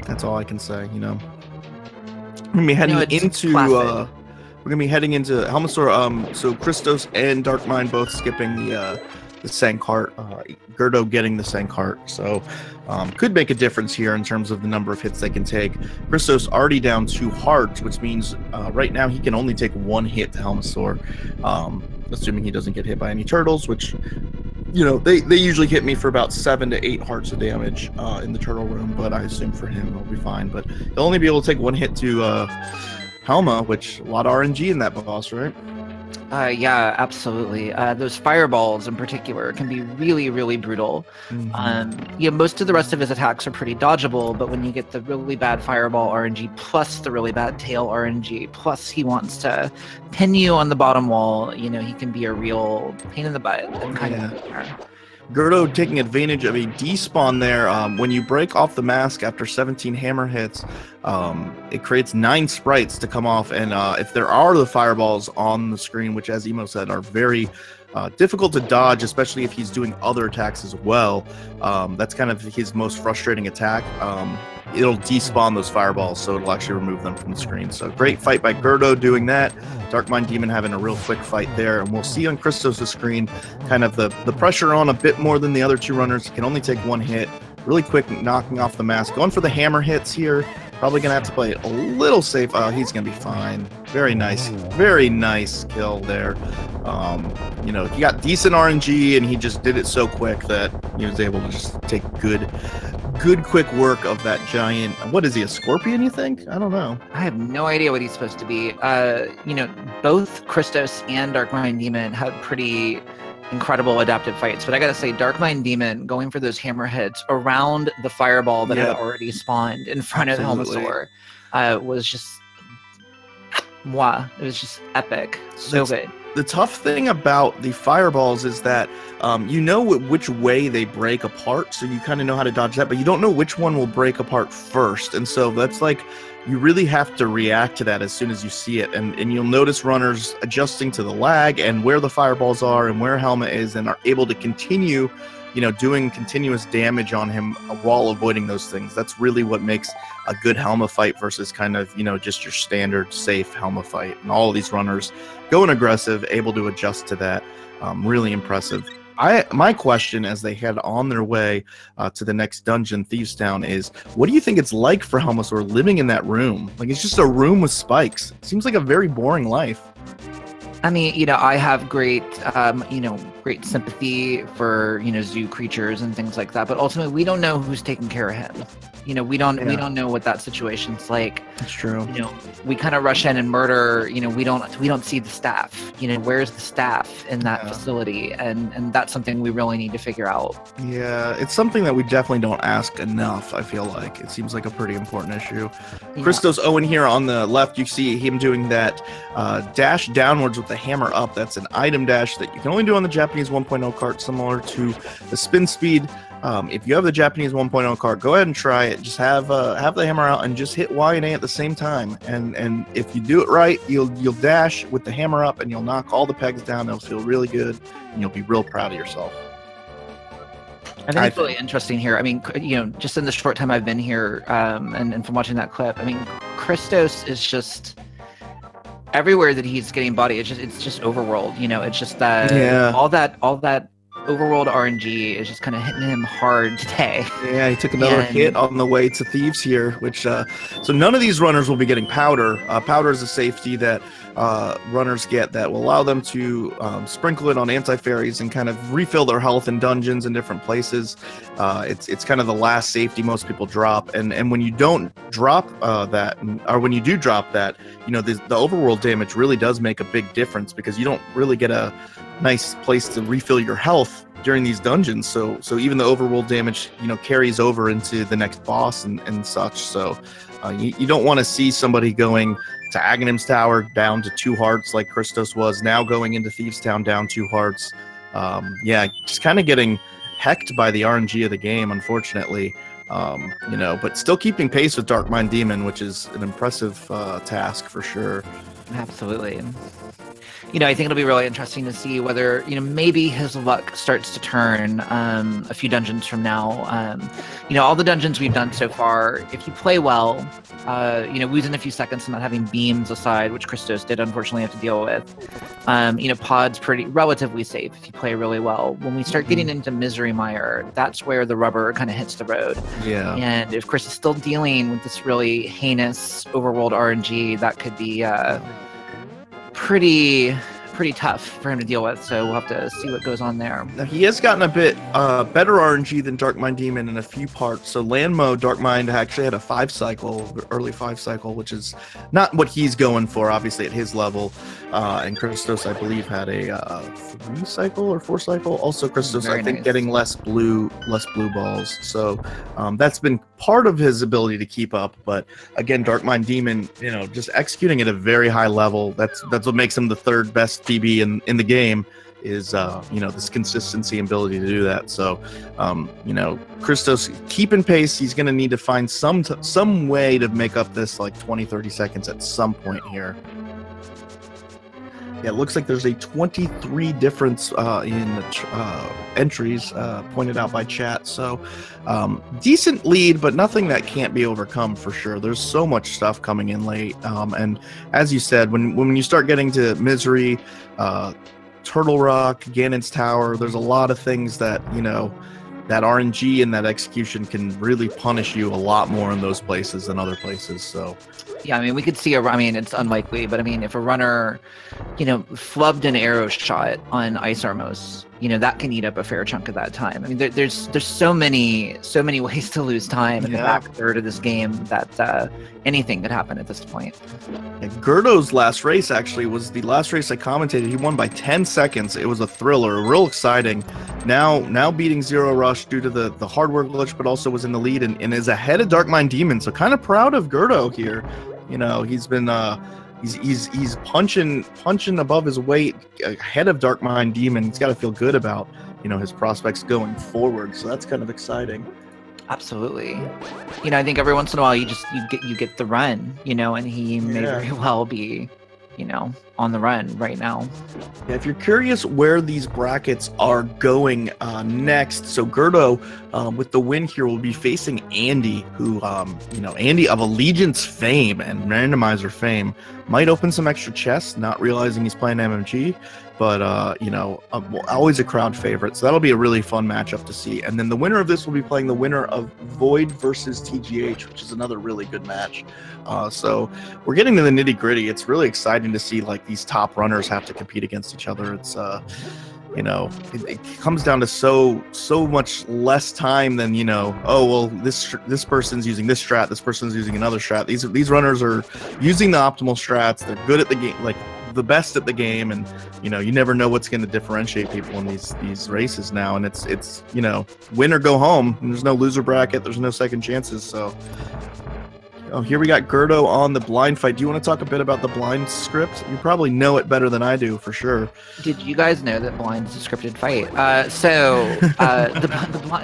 That's all I can say. We're gonna be heading into Helmasaur. So Christos and Darkmind both skipping the Sank Heart, g3rd0 getting the Sank Heart. So could make a difference here in terms of the number of hits they can take. Christos already down 2 hearts, which means right now he can only take 1 hit to Helmasaur, assuming he doesn't get hit by any turtles, which, you know, they usually hit me for about 7 to 8 hearts of damage in the turtle room, but I assume for him it'll be fine. But he'll only be able to take 1 hit to Helma, which a lot of RNG in that boss, right? Yeah, absolutely. Those fireballs in particular can be really, really brutal. Yeah, most of the rest of his attacks are pretty dodgeable, but when you get the really bad fireball RNG plus the really bad tail RNG, plus he wants to pin you on the bottom wall, you know, he can be a real pain in the butt. And kind of g3rd0 taking advantage of a despawn there. When you break off the mask after 17 hammer hits, it creates 9 sprites to come off, and if there are the fireballs on the screen, which, as Emo said, are very difficult to dodge, especially if he's doing other attacks as well, that's kind of his most frustrating attack. It'll despawn those fireballs, so it'll actually remove them from the screen. So great fight by g3rd0 doing that. Darkminddemon having a real quick fight there, and we'll see on Christos' screen kind of the pressure on a bit more than the other 2 runners. He can only take 1 hit. Really quick knocking off the mask. Going for the hammer hits here. Probably going to have to play a little safe. He's going to be fine. Very nice kill there. You know, he got decent RNG, and he just did it so quick that he was able to just take good quick work of that giant. What is he, a scorpion, you think? I don't know. I have no idea what he's supposed to be. You know, both Christos and Darkminddemon had pretty incredible adaptive fights, but I gotta say, Darkminddemon going for those hammer hits around the fireball that had already spawned in front of Helmasaur was just wow. It was just epic. So good. The tough thing about the fireballs is that you know which way they break apart, so you kind of know how to dodge that, but you don't know which one will break apart first, and so that's like, you really have to react to that as soon as you see it, and you'll notice runners adjusting to the lag and where the fireballs are and where Helma is, and are able to continue, you know, doing continuous damage on him while avoiding those things. That's really what makes a good Helma fight versus kind of, you know, just your standard safe Helma fight. And all of these runners going aggressive, able to adjust to that. Really impressive. My question as they head on their way to the next dungeon, Thieves Town, is what do you think it's like for Helmasaur living in that room? Like, it's just a room with spikes. It seems like a very boring life. I mean, you know, I have great, you know, great sympathy for, you know, zoo creatures and things like that, but ultimately we don't know who's taking care of him. You know, we don't know what that situation's like. That's true. You know, we kind of rush in and murder. You know, we don't see the staff. You know, where's the staff in that facility? And that's something we really need to figure out. Yeah, it's something that we definitely don't ask enough. I feel like it seems like a pretty important issue. ChristosOwen here on the left, you see him doing that dash downwards with the hammer up. That's an item dash that you can only do on the Japanese 1.0 cart, similar to the spin speed. If you have the Japanese 1.0 cart, go ahead and try it. Just have the hammer out and just hit Y and A at the same time. And if you do it right, you'll dash with the hammer up and you'll knock all the pegs down. It'll feel really good, and you'll be real proud of yourself. I think it's really interesting here. I mean, you know, just in the short time I've been here, and from watching that clip, I mean, Christos is just everywhere that he's getting body. It's just overworld. You know, it's just that all that overworld RNG is just kind of hitting him hard today. Yeah, he took another hit on the way to Thieves here, which so none of these runners will be getting powder. Powder is a safety that runners get that will allow them to sprinkle it on anti-fairies and kind of refill their health in dungeons and different places. It's kind of the last safety most people drop, and when you don't drop that, or when you do drop that, you know, the overworld damage really does make a big difference, because you don't really get a nice place to refill your health during these dungeons, so even the overworld damage, you know, carries over into the next boss and such. So you don't want to see somebody going to Aghanim's Tower down to 2 hearts like Christos was, now going into Thieves Town down 2 hearts. Yeah, just kind of getting hecked by the RNG of the game, unfortunately. You know, but still keeping pace with Darkminddemon, which is an impressive task for sure. Absolutely. I think it'll be really interesting to see whether, maybe his luck starts to turn a few dungeons from now. All the dungeons we've done so far, if you play well, losing a few seconds and not having beams aside, which Christos did unfortunately have to deal with, pod's pretty relatively safe if you play really well. When we start getting into Misery Mire, that's where the rubber kind of hits the road. Yeah. And if Chris is still dealing with this really heinous overworld RNG, that could be pretty tough for him to deal with, so we'll have to see what goes on there. Now, he has gotten a bit better RNG than Darkminddemon in a few parts. So land mode, Darkmind actually had a 5-cycle, early 5-cycle, which is not what he's going for, obviously, at his level. And Christos, I believe, had a 3-cycle or 4-cycle. Also, Christos, Very I think, nice. getting less blue balls. So that's been part of his ability to keep up. But again, Darkminddemon, just executing at a very high level. That's what makes him the 3rd best PB in the game, is this consistency and ability to do that. So Christos keeping pace. He's going to need to find some way to make up this like 20-30 seconds at some point here. Yeah, it looks like there's a 23 difference in entries pointed out by chat. So decent lead, but nothing that can't be overcome for sure. There's so much stuff coming in late. And as you said, when you start getting to Misery, Turtle Rock, Ganon's Tower, there's a lot of things that, that RNG and that execution can really punish you a lot more in those places than other places. So yeah, we could see it's unlikely, but if a runner, flubbed an arrow shot on Ice Armos, that can eat up a fair chunk of that time. There's so many ways to lose time in the back third of this game that anything could happen at this point. Yeah, g3rd0's last race actually was the last race I commentated. He won by 10 seconds. It was a thriller, real exciting. Now beating zer0rush due to the hardware glitch, but also was in the lead and is ahead of Darkminddemon. So kind of proud of g3rd0 here. He's been he's punching above his weight ahead of Darkminddemon. He's got to feel good about his prospects going forward. So that's kind of exciting. Absolutely. I think every once in a while you get the run, and he may very well be, on the run right now. Yeah, if you're curious where these brackets are going next, so g3rd0 with the win here will be facing Andy, who Andy of Allegiance fame and randomizer fame, might open some extra chests, not realizing he's playing MMG, but always a crowd favorite. So that'll be a really fun matchup to see. And then the winner of this will be playing the winner of Void versus TGH, which is another really good match. So we're getting to the nitty gritty. It's really exciting to see like these top runners have to compete against each other. It's it comes down to so much less time than this person's using this strat, this person's using another strat. These runners are using the optimal strats. They're good at the game, like the best at the game, and you never know what's going to differentiate people in these races now. And it's win or go home. And there's no loser bracket. There's no second chances. So. Oh, here we got g3rd0 on the blind fight. Do you want to talk a bit about the blind script? You probably know it better than I do, for sure. Did you guys know that blind is a scripted fight?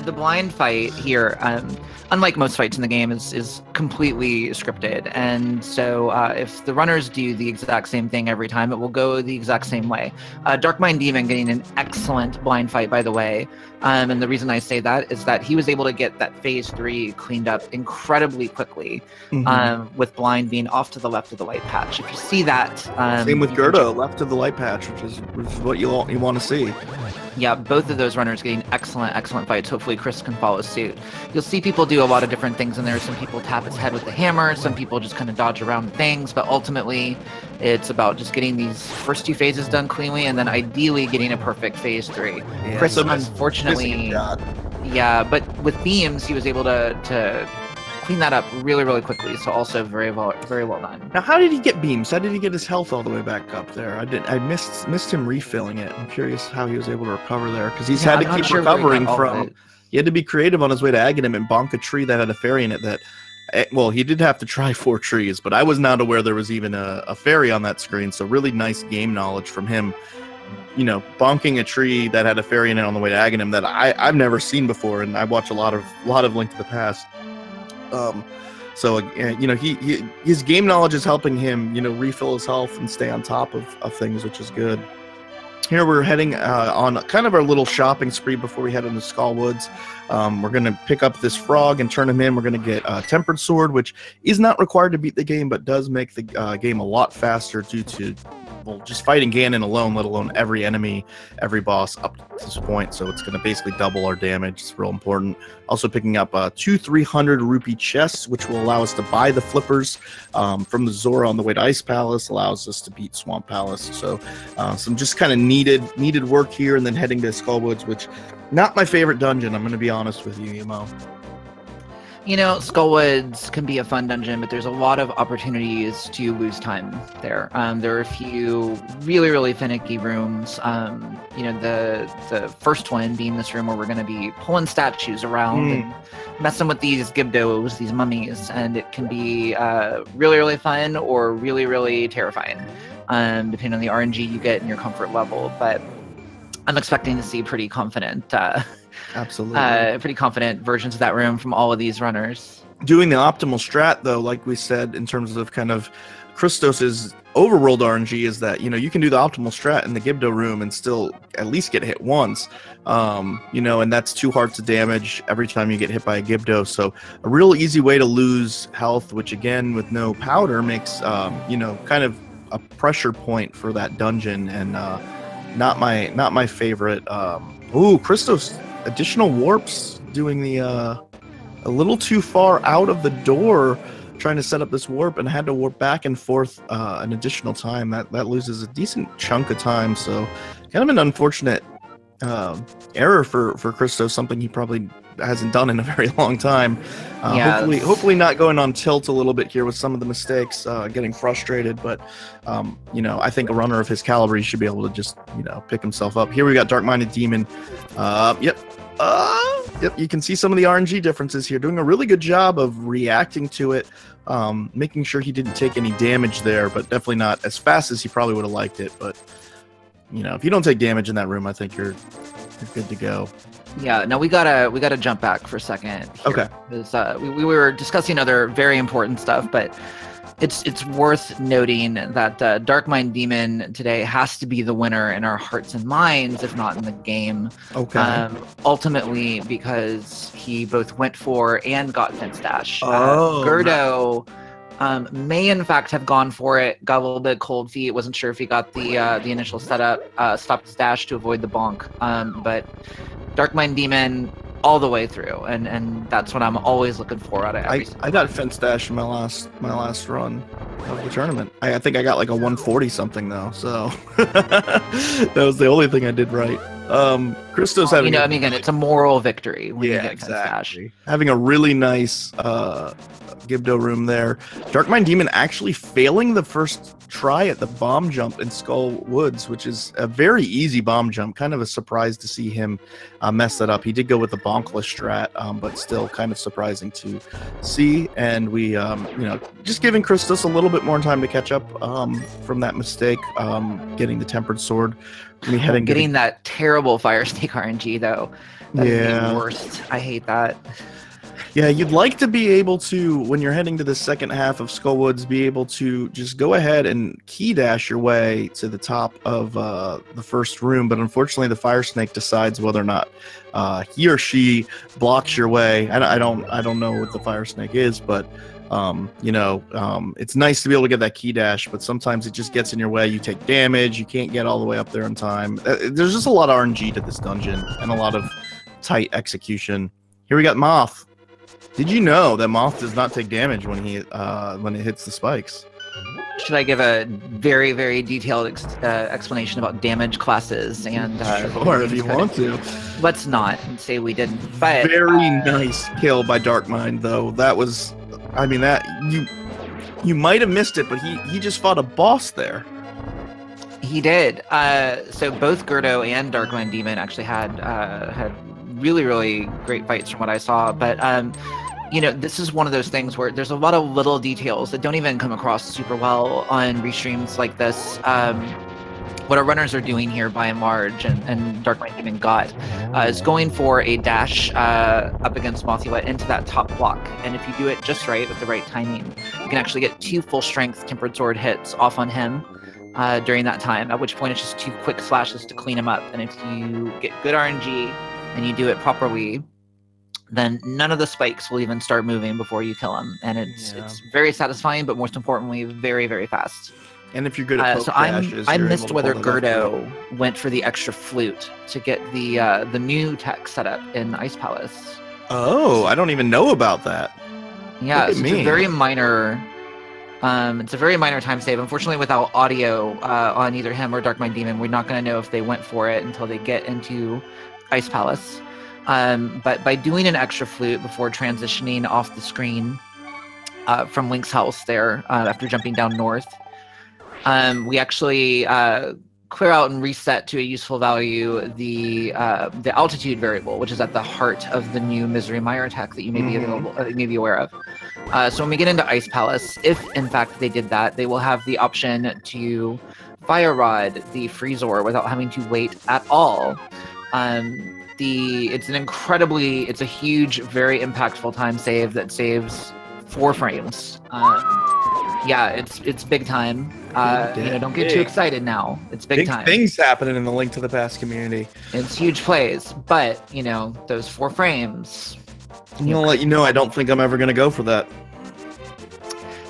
The blind fight here, unlike most fights in the game, is completely scripted. And so if the runners do the exact same thing every time, it will go the exact same way. Darkminddemon getting an excellent blind fight, by the way. And the reason I say that is that he was able to get that phase 3 cleaned up incredibly quickly, with blind being off to the left of the light patch. If you see that, same with g3rd0, left of the light patch, which is what you want to see. Yeah, both of those runners getting excellent fights. Hopefully Chris can follow suit. You'll see people do a lot of different things in there. Some people tap his head with the hammer, some people just kind of dodge around things, but ultimately it's about just getting these first 2 phases done cleanly and then ideally getting a perfect phase 3. Yeah, Chris, so unfortunately, but with beams, he was able to clean that up really quickly. So also very well done. Now, how did he get beams? How did he get his health all the way back up there? I missed him refilling it. I'm curious how he was able to recover there, because he's had to keep recovering from. He had to be creative on his way to Aghanim and bonk a tree that had a fairy in it. Well, he did have to try 4 trees, but I was not aware there was even a fairy on that screen. So really nice game knowledge from him. Bonking a tree that had a fairy in it on the way to Aghanim that I've never seen before, and I watch a lot of Link to the Past. So you know, his game knowledge is helping him, you know, refill his health and stay on top of things, which is good. Here we're heading on kind of our little shopping spree before we head into Skull Woods. We're going to pick up this frog and turn him in. We're going to get Tempered Sword, which is not required to beat the game, but does make the game a lot faster due to, well, just fighting Ganon alone, let alone every enemy, every boss up to this point. So it's going to basically double our damage. It's real important. Also picking up 2 300 rupee chests, which will allow us to buy the flippers from the Zora on the way to Ice Palace, allows us to beat Swamp Palace. So some just kind of needed work here, and then heading to Skull Woods, which not my favorite dungeon, I'm going to be honest with you, Emo. You know, Skullwoods can be a fun dungeon, but there's a lot of opportunities to lose time there. There are a few really finicky rooms. You know, the first one being this room where we're going to be pulling statues around and messing with these gibdos, these mummies, and it can be really fun or really terrifying, depending on the RNG you get and your comfort level. But I'm expecting to see pretty confident absolutely pretty confident versions of that room from all of these runners. Doing the optimal strat, though, like we said, in terms of kind of Christos's overworld RNG, is that, you know, you can do the optimal strat in the Gibdo room and still at least get hit once, you know, and that's 2 hearts of damage every time you get hit by a Gibdo. So a real easy way to lose health, which again with no powder makes you know, kind of a pressure point for that dungeon, and not my favorite. Ooh, Christos, additional warps, doing the a little too far out of the door, trying to set up this warp, and had to warp back and forth an additional time. That loses a decent chunk of time. So kind of an unfortunate error for Christos, something he probably hasn't done in a very long time. Hopefully not going on tilt a little bit here with some of the mistakes, getting frustrated, but you know, I think a runner of his caliber, he should be able to just, you know, pick himself up. Here we got Darkminddemon. Yep, you can see some of the RNG differences here, doing a really good job of reacting to it, making sure he didn't take any damage there, but definitely not as fast as he probably would have liked it. But you know, if you don't take damage in that room, I think you're good to go. Yeah, no, we gotta jump back for a second here. Okay. Because we were discussing other very important stuff, but it's worth noting that Darkminddemon today has to be the winner in our hearts and minds, if not in the game. Okay. Ultimately, because he both went for and got Fence Dash. Oh, g3rd0 may in fact have gone for it, got a little bit cold feet, wasn't sure if he got the initial setup, stopped his dash to avoid the bonk, but Darkminddemon all the way through, and that's what I'm always looking for out of every I got Fence Dash in my last run of the tournament. I think I got like a 140 something though, so that was the only thing I did right. Christos having, you know, I mean, again, it's a moral victory when you yeah, get Fence Dash. Having a really nice Gibdo room there. Darkminddemon actually failing the first try at the bomb jump in Skull Woods, which is a very easy bomb jump. Kind of a surprise to see him mess that up. He did go with the bonkless strat, but still kind of surprising to see. And we, you know, just giving Christos a little bit more time to catch up from that mistake, getting the Tempered Sword. Getting that terrible Fire Snake RNG though. That is the worst. I hate that. Yeah, you'd like to be able to, when you're heading to the second half of Skullwoods, be able to just go ahead and key dash your way to the top of the first room, but unfortunately the Fire Snake decides whether or not he or she blocks your way. I don't know what the Fire Snake is, but you know, it's nice to be able to get that key dash, but sometimes it just gets in your way. You take damage, you can't get all the way up there in time. There's just a lot of RNG to this dungeon and a lot of tight execution. Here we got Moth. Did you know that Moth does not take damage when it hits the spikes? Should I give a very detailed explanation about damage classes and? Sure, if you want to. Let's not say we didn't. But very nice kill by Darkmind, though. That was, I mean, that you might have missed it, but he just fought a boss there. He did. So both g3rd0 and Darkminddemon actually had really great fights from what I saw, but you know, this is one of those things where there's a lot of little details that don't even come across super well on restreams like this, what our runners are doing here by and large, and Darkminddemon got, is going for a dash up against Mothula into that top block. And if you do it just right with the right timing, you can actually get 2 full strength Tempered Sword hits off on him during that time, at which point it's just 2 quick slashes to clean him up. And if you get good RNG and you do it properly, then none of the spikes will even start moving before you kill him. And it's very satisfying, but most importantly, very, very fast. And if you're good at so I missed whether g3rd0 went for the extra flute to get the new tech set up in Ice Palace. Oh, I don't even know about that. Yeah, so it's a very minor. It's a very minor time save. Unfortunately, without audio on either him or Darkminddemon, we're not going to know if they went for it until they get into Ice Palace. But by doing an extra flute before transitioning off the screen from Link's house there, after jumping down north, we actually clear out and reset to a useful value the altitude variable, which is at the heart of the new Misery Mire tech that you may be aware of. So when we get into Ice Palace, if in fact they did that, they will have the option to Fire Rod the Freezor without having to wait at all. It's a huge, very impactful time save that saves 4 frames. Yeah, it's big time. Don't get too excited now. It's big time. Things happening in the Link to the Past community. It's huge plays, but those 4 frames. I'll let you know. I don't think I'm ever gonna go for that.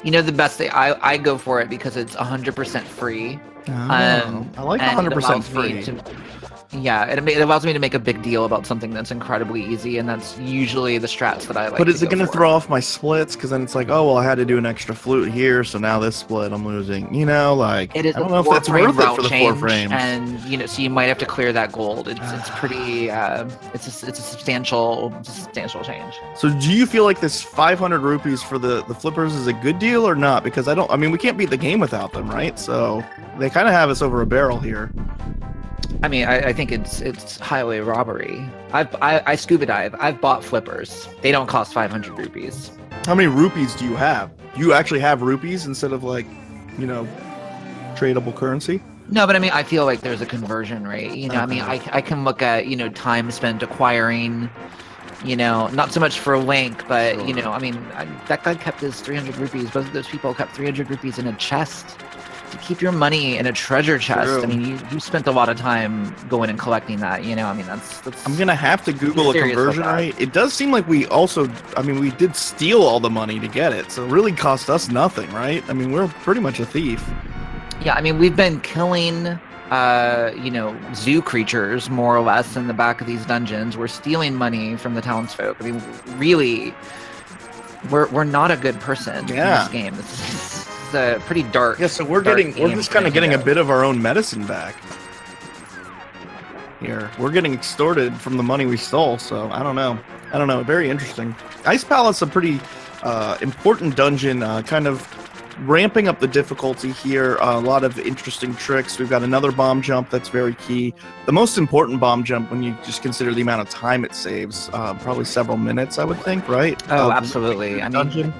The best thing, I go for it because it's 100% free. I like 100% free. Yeah, it allows me to make a big deal about something that's incredibly easy, and that's usually the strats that I like. But is it going to throw off my splits? Because then it's like, oh, well, I had to do an extra flute here, so now this split I'm losing. It is I don't know if that's worth it for the 4 frames. And so you might have to clear that gold. It's pretty. It's a substantial change. So do you feel like this 500 rupees for the flippers is a good deal or not? Because we can't beat the game without them, right? So they kind of have us over a barrel here. I think it's highway robbery. I scuba dive. I've bought flippers. They don't cost 500 rupees. How many rupees do you have? Do you actually have rupees instead of tradable currency? No, but I feel like there's a conversion rate. I can look at time spent acquiring. Not so much for Link, but that guy kept his 300 rupees. Both of those people kept 300 rupees in a chest. To keep your money in a treasure chest. True. You spent a lot of time going and collecting that. That's I'm gonna have to Google a conversion rate. It does seem like we also, we did steal all the money to get it, so it really cost us nothing, right? We're pretty much a thief. Yeah, we've been killing, zoo creatures more or less in the back of these dungeons. We're stealing money from the townsfolk. Really, we're not a good person in this game. It's pretty dark. Yeah, so we're just kind of getting a bit of our own medicine back here. We're getting extorted from the money we stole, so I don't know. Very interesting. Ice Palace, a pretty important dungeon, kind of ramping up the difficulty here. A lot of interesting tricks. We've got another bomb jump that's very key. The most important bomb jump, when you just consider the amount of time it saves, probably several minutes, I would think, right? Oh, absolutely. Dungeon.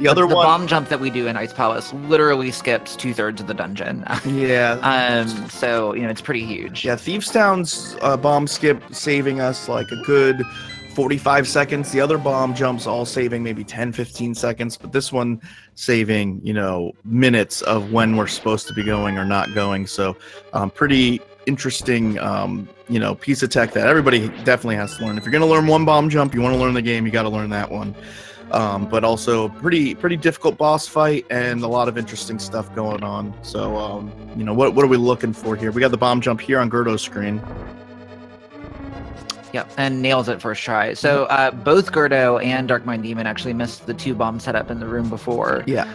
The bomb jump that we do in Ice Palace literally skips 2/3 of the dungeon. Yeah. So it's pretty huge. Yeah, Thieves Town's bomb skip saving us like a good 45 seconds. The other bomb jumps all saving maybe 10-15 seconds, but this one saving minutes of when we're supposed to be going or not going. So pretty interesting piece of tech that everybody definitely has to learn. If you're going to learn one bomb jump, you want to learn the game, you got to learn that one. But also pretty difficult boss fight and a lot of interesting stuff going on. So, what are we looking for here? We got the bomb jump here on g3rd0's screen. Yep, and nails it first try. So both g3rd0 and Darkminddemon actually missed the 2 bomb setup in the room before. Yeah.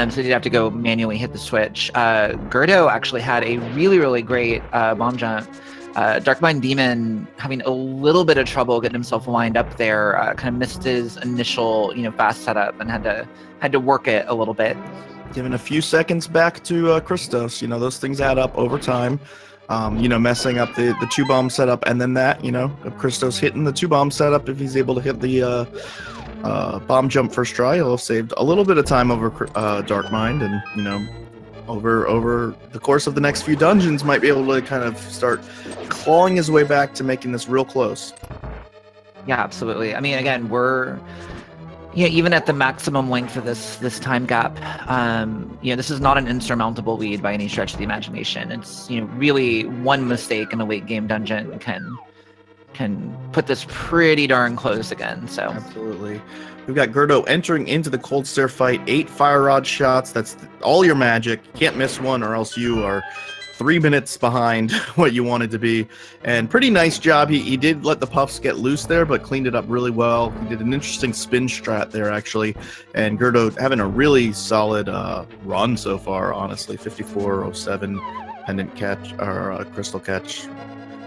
So they'd have to go manually hit the switch. g3rd0 actually had a really, really great bomb jump. Darkminddemon having a little bit of trouble getting himself lined up there, kind of missed his initial, fast setup and had to work it a little bit. Giving a few seconds back to Christos. Those things add up over time. Messing up the 2-bomb setup, and then that, Christos hitting the 2-bomb setup. If he's able to hit the bomb jump first try, he'll have saved a little bit of time over Darkmind, and over the course of the next few dungeons, might be able to kind of start clawing his way back to making this real close. Yeah, absolutely. I mean, again, we're even at the maximum length of this time gap, this is not an insurmountable lead by any stretch of the imagination. It's really one mistake in a late game dungeon can put this pretty darn close again. So absolutely. We've got g3rd0 entering into the cold stare fight. 8 fire rod shots. That's all your magic. You can't miss one, or else you are 3 minutes behind what you wanted to be. And pretty nice job. He did let the puffs get loose there, but cleaned it up really well. He did an interesting spin strat there, actually. And g3rd0 having a really solid run so far, honestly. 5407 pendant catch, or crystal catch.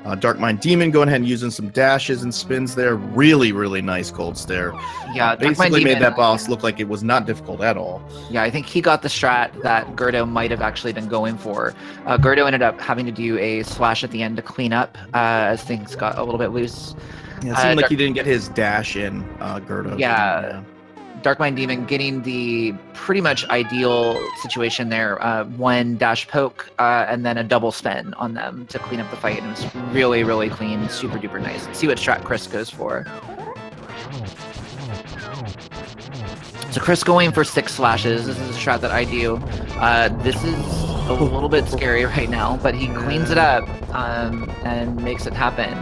Darkminddemon going ahead and using some dashes and spins there. Really, really nice cold stare. Yeah, basically made that boss look like it was not difficult at all. Yeah, I think he got the strat that g3rd0 might have actually been going for. g3rd0 ended up having to do a slash at the end to clean up as things got a little bit loose. Yeah, it seemed like he didn't get his dash in, g3rd0. Yeah. Darkminddemon getting the pretty much ideal situation there, one dash poke and then a double spin on them to clean up the fight. And it was really, really clean, super duper nice. Let's see what strat Chris goes for. So Chris going for 6 slashes. This is a strat that I do. This is a little bit scary right now, but he cleans it up and makes it happen.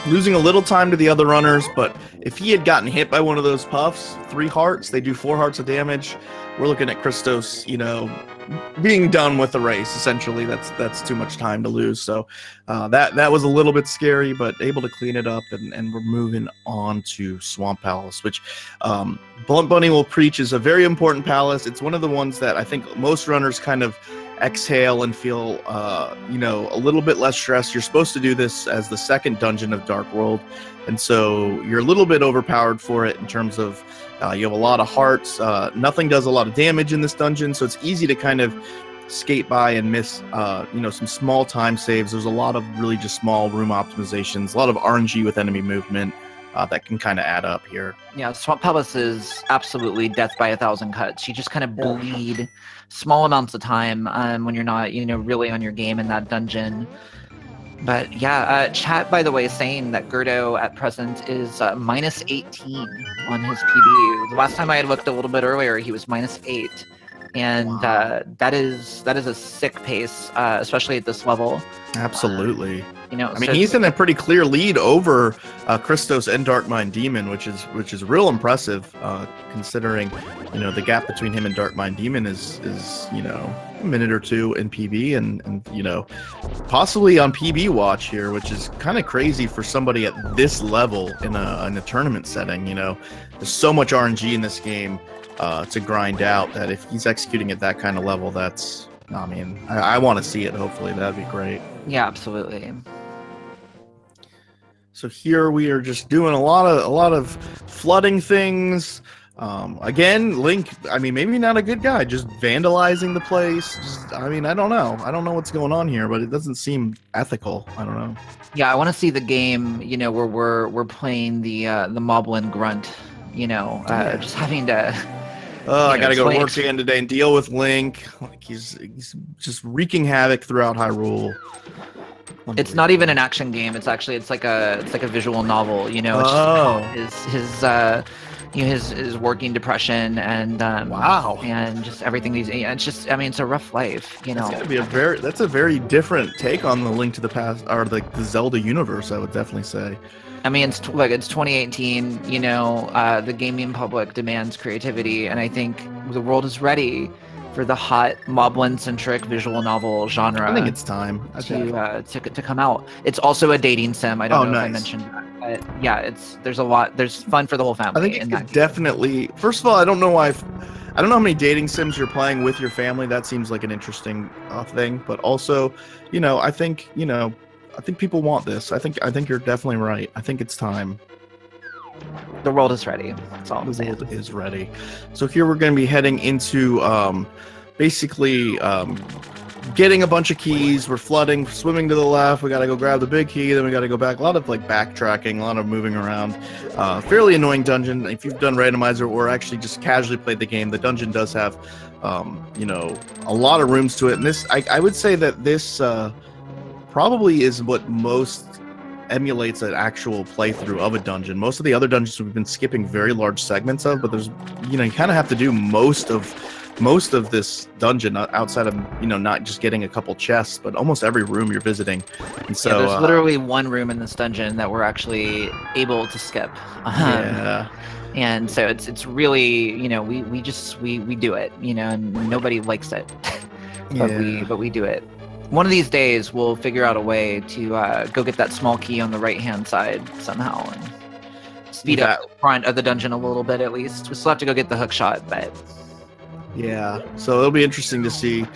Losing a little time to the other runners, but if he had gotten hit by one of those puffs, 3 hearts, they do 4 hearts of damage. We're looking at Christos, being done with the race. Essentially, that's too much time to lose. So that was a little bit scary, but able to clean it up, and we're moving on to Swamp Palace, which Blunt Bunny will preach is a very important palace. It's one of the ones that I think most runners kind of exhale and feel a little bit less stressed. You're supposed to do this as the second dungeon of Dark World, and so you're a little bit overpowered for it in terms of you have a lot of hearts. Nothing does a lot of damage in this dungeon, so it's easy to kind of skate by and miss some small time saves. There's a lot of really just small room optimizations, a lot of RNG with enemy movement that can kind of add up here. Yeah, Swamp Palace is absolutely death by 1,000 cuts. You just kind of bleed small amounts of time when you're not, really on your game in that dungeon. But yeah, chat, by the way, saying that g3rd0 at present is minus 18 on his PB. The last time I had looked a little bit earlier, he was minus 8. And wow. That is a sick pace, especially at this level. Absolutely. He's in a pretty clear lead over Christos and Darkminddemon, which is real impressive, considering the gap between him and Darkminddemon is a minute or 2 in PB, and possibly on PB watch here, which is kind of crazy for somebody at this level in a tournament setting. There's so much RNG in this game to grind out that if he's executing at that kind of level, I want to see it. Hopefully that'd be great. Yeah, absolutely. So here we are just doing a lot of flooding things. Again, Link, maybe not a good guy, just vandalizing the place. I don't know. I don't know what's going on here, but it doesn't seem ethical. I don't know. Yeah, I want to see the game, where we're playing the Moblin Grunt, just having to... I gotta go to work again today and deal with Link. Like he's just wreaking havoc throughout Hyrule. It's not even an action game. It's like a visual novel. It's his working depression and wow, and just everything. It's just it's a rough life. That's a very different take on the Link to the Past, or the Zelda universe. I would definitely say. It's 2018, the gaming public demands creativity, and I think the world is ready for the hot Moblin-centric visual novel genre. I think it's time to come out. It's also a dating sim. I don't know if I mentioned that. But yeah, there's fun for the whole family. I think it could definitely. First of all, I don't know how many dating sims you're playing with your family. That seems like an interesting thing. But also, I think people want this. I think you're definitely right. I think it's time. The world is ready. That's all I'm saying. The world is ready. So here we're going to be heading into basically getting a bunch of keys. We're flooding, swimming to the left. We got to go grab the big key. Then we got to go back. A lot of backtracking, a lot of moving around. Fairly annoying dungeon. If you've done randomizer or actually just casually played the game, the dungeon does have you know, a lot of rooms to it. And this, I would say that this probably is what most emulates an actual playthrough of a dungeon. Most of the other dungeons we've been skipping very large segments of, but there's, you know, you kind of have to do most of this dungeon outside of, you know, not just getting a couple chests, but almost every room you're visiting. And so there's literally one room in this dungeon that we're actually able to skip. Yeah. And so it's really, you know, we do it, you know, and nobody likes it, but we do it. One of these days we'll figure out a way to go get that small key on the right hand side somehow and speed up the front of the dungeon a little bit at least. We still have to go get the hook shot, but yeah, so it'll be interesting to see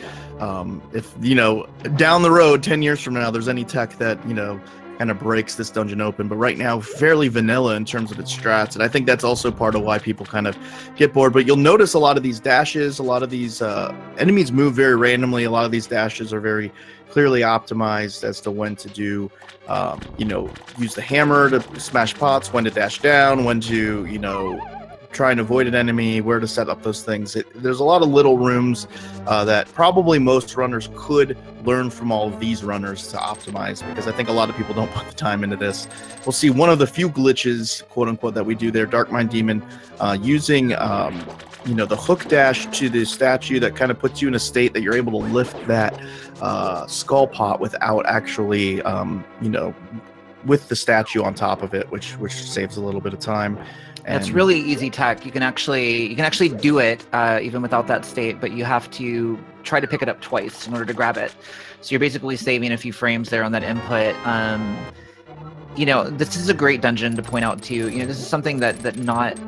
if, you know, down the road 10 years from now there's any tech that, you know, kind of breaks this dungeon open. But right now, fairly vanilla in terms of its strats, and I think that's also part of why people kind of get bored. But you'll notice a lot of these dashes, a lot of these enemies move very randomly. A lot of these dashes are very clearly optimized as to when to do, you know, use the hammer to smash pots, when to dash down, when to, you know, try and avoid an enemy, where to set up those things. There's a lot of little rooms that probably most runners could learn from all of these runners to optimize, because I think a lot of people don't put the time into this. We'll see one of the few glitches, quote unquote, that we do there, Darkminddemon, using you know, the hook dash to the statue that kind of puts you in a state that you're able to lift that skull pot without actually, you know, with the statue on top of it, which saves a little bit of time. It's really easy tech. You can actually do it even without that state, but you have to try to pick it up twice in order to grab it. So you're basically saving a few frames there on that input. You know, this is a great dungeon to point out too. You know, this is something that not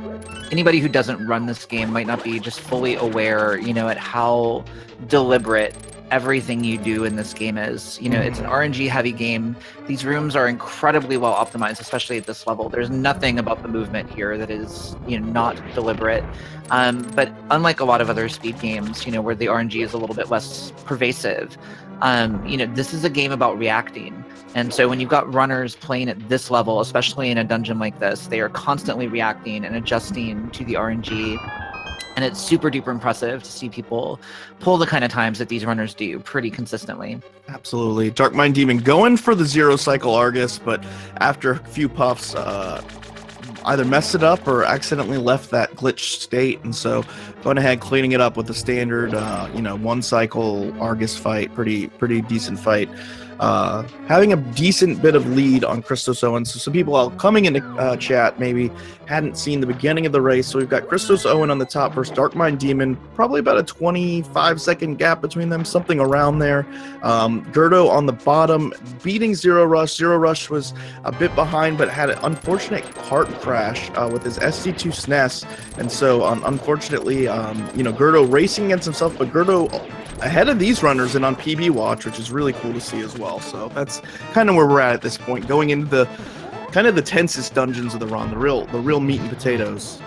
anybody who doesn't run this game might not be just fully aware, you know, at how deliberate everything you do in this game is. You know, it's an RNG heavy game. These rooms are incredibly well optimized, especially at this level. There's nothing about the movement here that is, you know, not deliberate. But unlike a lot of other speed games, you know, where the RNG is a little bit less pervasive, you know, this is a game about reacting. And so when you've got runners playing at this level, especially in a dungeon like this, they are constantly reacting and adjusting to the RNG. And it's super duper impressive to see people pull the kind of times that these runners do pretty consistently. Absolutely. Darkminddemon going for the 0 cycle Argus, but after a few puffs, either messed it up or accidentally left that glitched state. And so going ahead, cleaning it up with the standard, you know, 1 cycle Argus fight, pretty decent fight. Having a decent bit of lead on ChristosOwen. So some people coming into chat maybe hadn't seen the beginning of the race. So we've got ChristosOwen on the top versus Darkminddemon, probably about a 25-second gap between them, something around there. g3rd0 on the bottom, beating zer0rush. zer0rush was a bit behind, but had an unfortunate cart crash with his SD2 SNES. And so unfortunately, you know, g3rd0 racing against himself, but g3rd0 ahead of these runners and on PB watch, which is really cool to see as well. So that's kind of where we're at this point, going into the kind of the tensest dungeons of the run, the real meat and potatoes.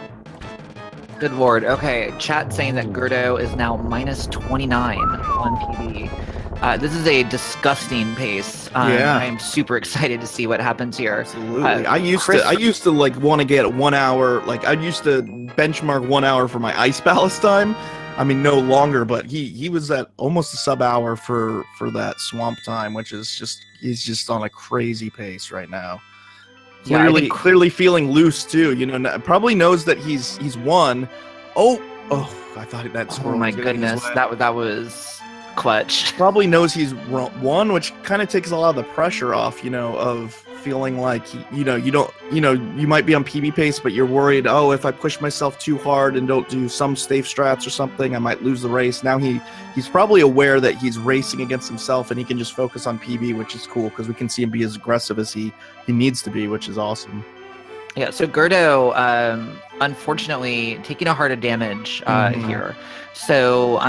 Good lord. Okay, chat saying that g3rd0 is now minus 29 on PB. This is a disgusting pace. Yeah. I am super excited to see what happens here. Absolutely. I used to like want to get 1 hour. Like I used to benchmark 1 hour for my Ice Palace time. I mean, no longer, but he was at almost a sub-hour for that swamp time, which is just, he's just on a crazy pace right now. Yeah, clearly feeling loose too. You know, probably knows that he's won. Oh, I thought that score. Oh my goodness, that was clutch. Probably knows he's won, which kind of takes a lot of the pressure off. You know, of feeling like you might be on PB pace, but you're worried, oh, if I push myself too hard and don't do some safe strats or something, I might lose the race. Now he's probably aware that he's racing against himself and he can just focus on PB, which is cool because we can see him be as aggressive as he needs to be, which is awesome. Yeah, so g3rd0 unfortunately taking a heart of damage here. So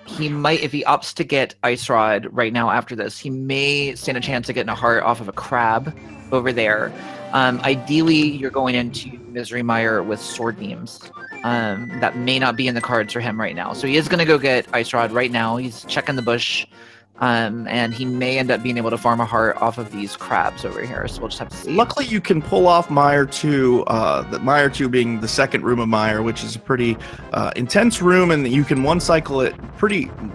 he might, if he opts to get Ice Rod right now after this, he may stand a chance of getting a heart off of a crab over there. Ideally, you're going into Misery Mire with sword beams. That may not be in the cards for him right now. So he is going to go get Ice Rod right now. He's checking the bush. and he may end up being able to farm a heart off of these crabs over here. So we'll just have to see. Luckily, you can pull off Mire 2, the Mire 2 being the second room of Mire, which is a pretty intense room, and you can one-cycle it.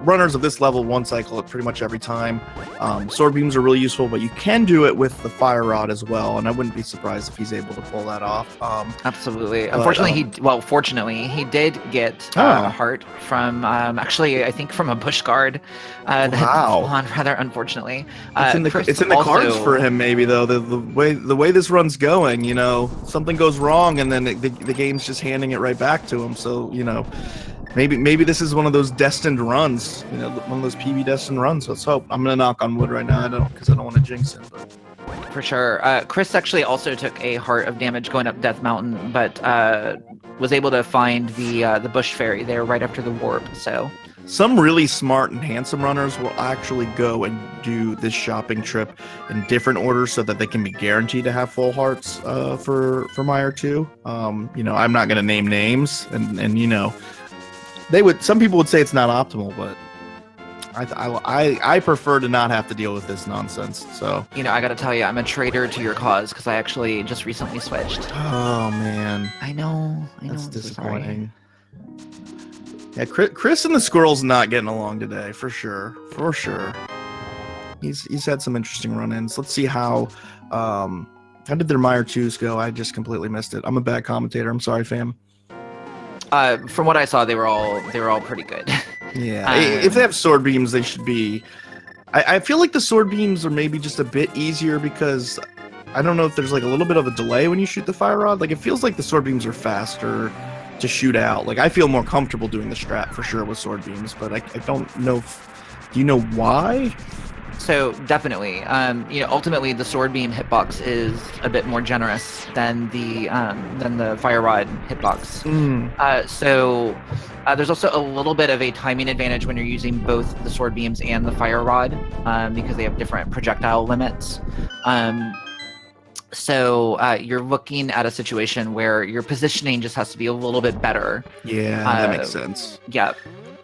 Runners of this level one-cycle it pretty much every time. Sword beams are really useful, but you can do it with the fire rod as well, and I wouldn't be surprised if he's able to pull that off. Absolutely. Unfortunately, fortunately, he did get a heart from, actually, I think from a bush guard. Wow. Rather unfortunately. It's in the cards for him, maybe, though. The way this run's going, you know, something goes wrong, and then the game's just handing it right back to him. So, you know, maybe this is one of those destined runs, you know, one of those PB destined runs. Let's hope. I'm gonna knock on wood right now, because I don't want to jinx him. But for sure. Chris actually also took a heart of damage going up Death Mountain, but was able to find the bush fairy there right after the warp. So some really smart and handsome runners will actually go and do this shopping trip in different orders so that they can be guaranteed to have full hearts for Mire 2. You know, I'm not going to name names, and you know, some people would say it's not optimal, but I prefer to not have to deal with this nonsense. So, you know, I got to tell you, I'm a traitor to your cause because I actually just recently switched. Oh man, I know. That's disappointing. Yeah, Chris and the squirrel's not getting along today, for sure. For sure. He's had some interesting run-ins. Let's see how did their Mire 2s go? I just completely missed it. I'm a bad commentator. I'm sorry, fam. From what I saw, they were all pretty good. Yeah. If they have sword beams, they should be. I feel like the sword beams are maybe just a bit easier because I don't know if there's like a little bit of a delay when you shoot the fire rod. Like, it feels like the sword beams are faster to shoot out. Like, I feel more comfortable doing the strat for sure with sword beams, but I don't know. Do you know why? So definitely, you know, ultimately the sword beam hitbox is a bit more generous than the fire rod hitbox. So there's also a little bit of a timing advantage when you're using both the sword beams and the fire rod because they have different projectile limits. So you're looking at a situation where your positioning just has to be a little bit better. Yeah, that makes sense. Yeah.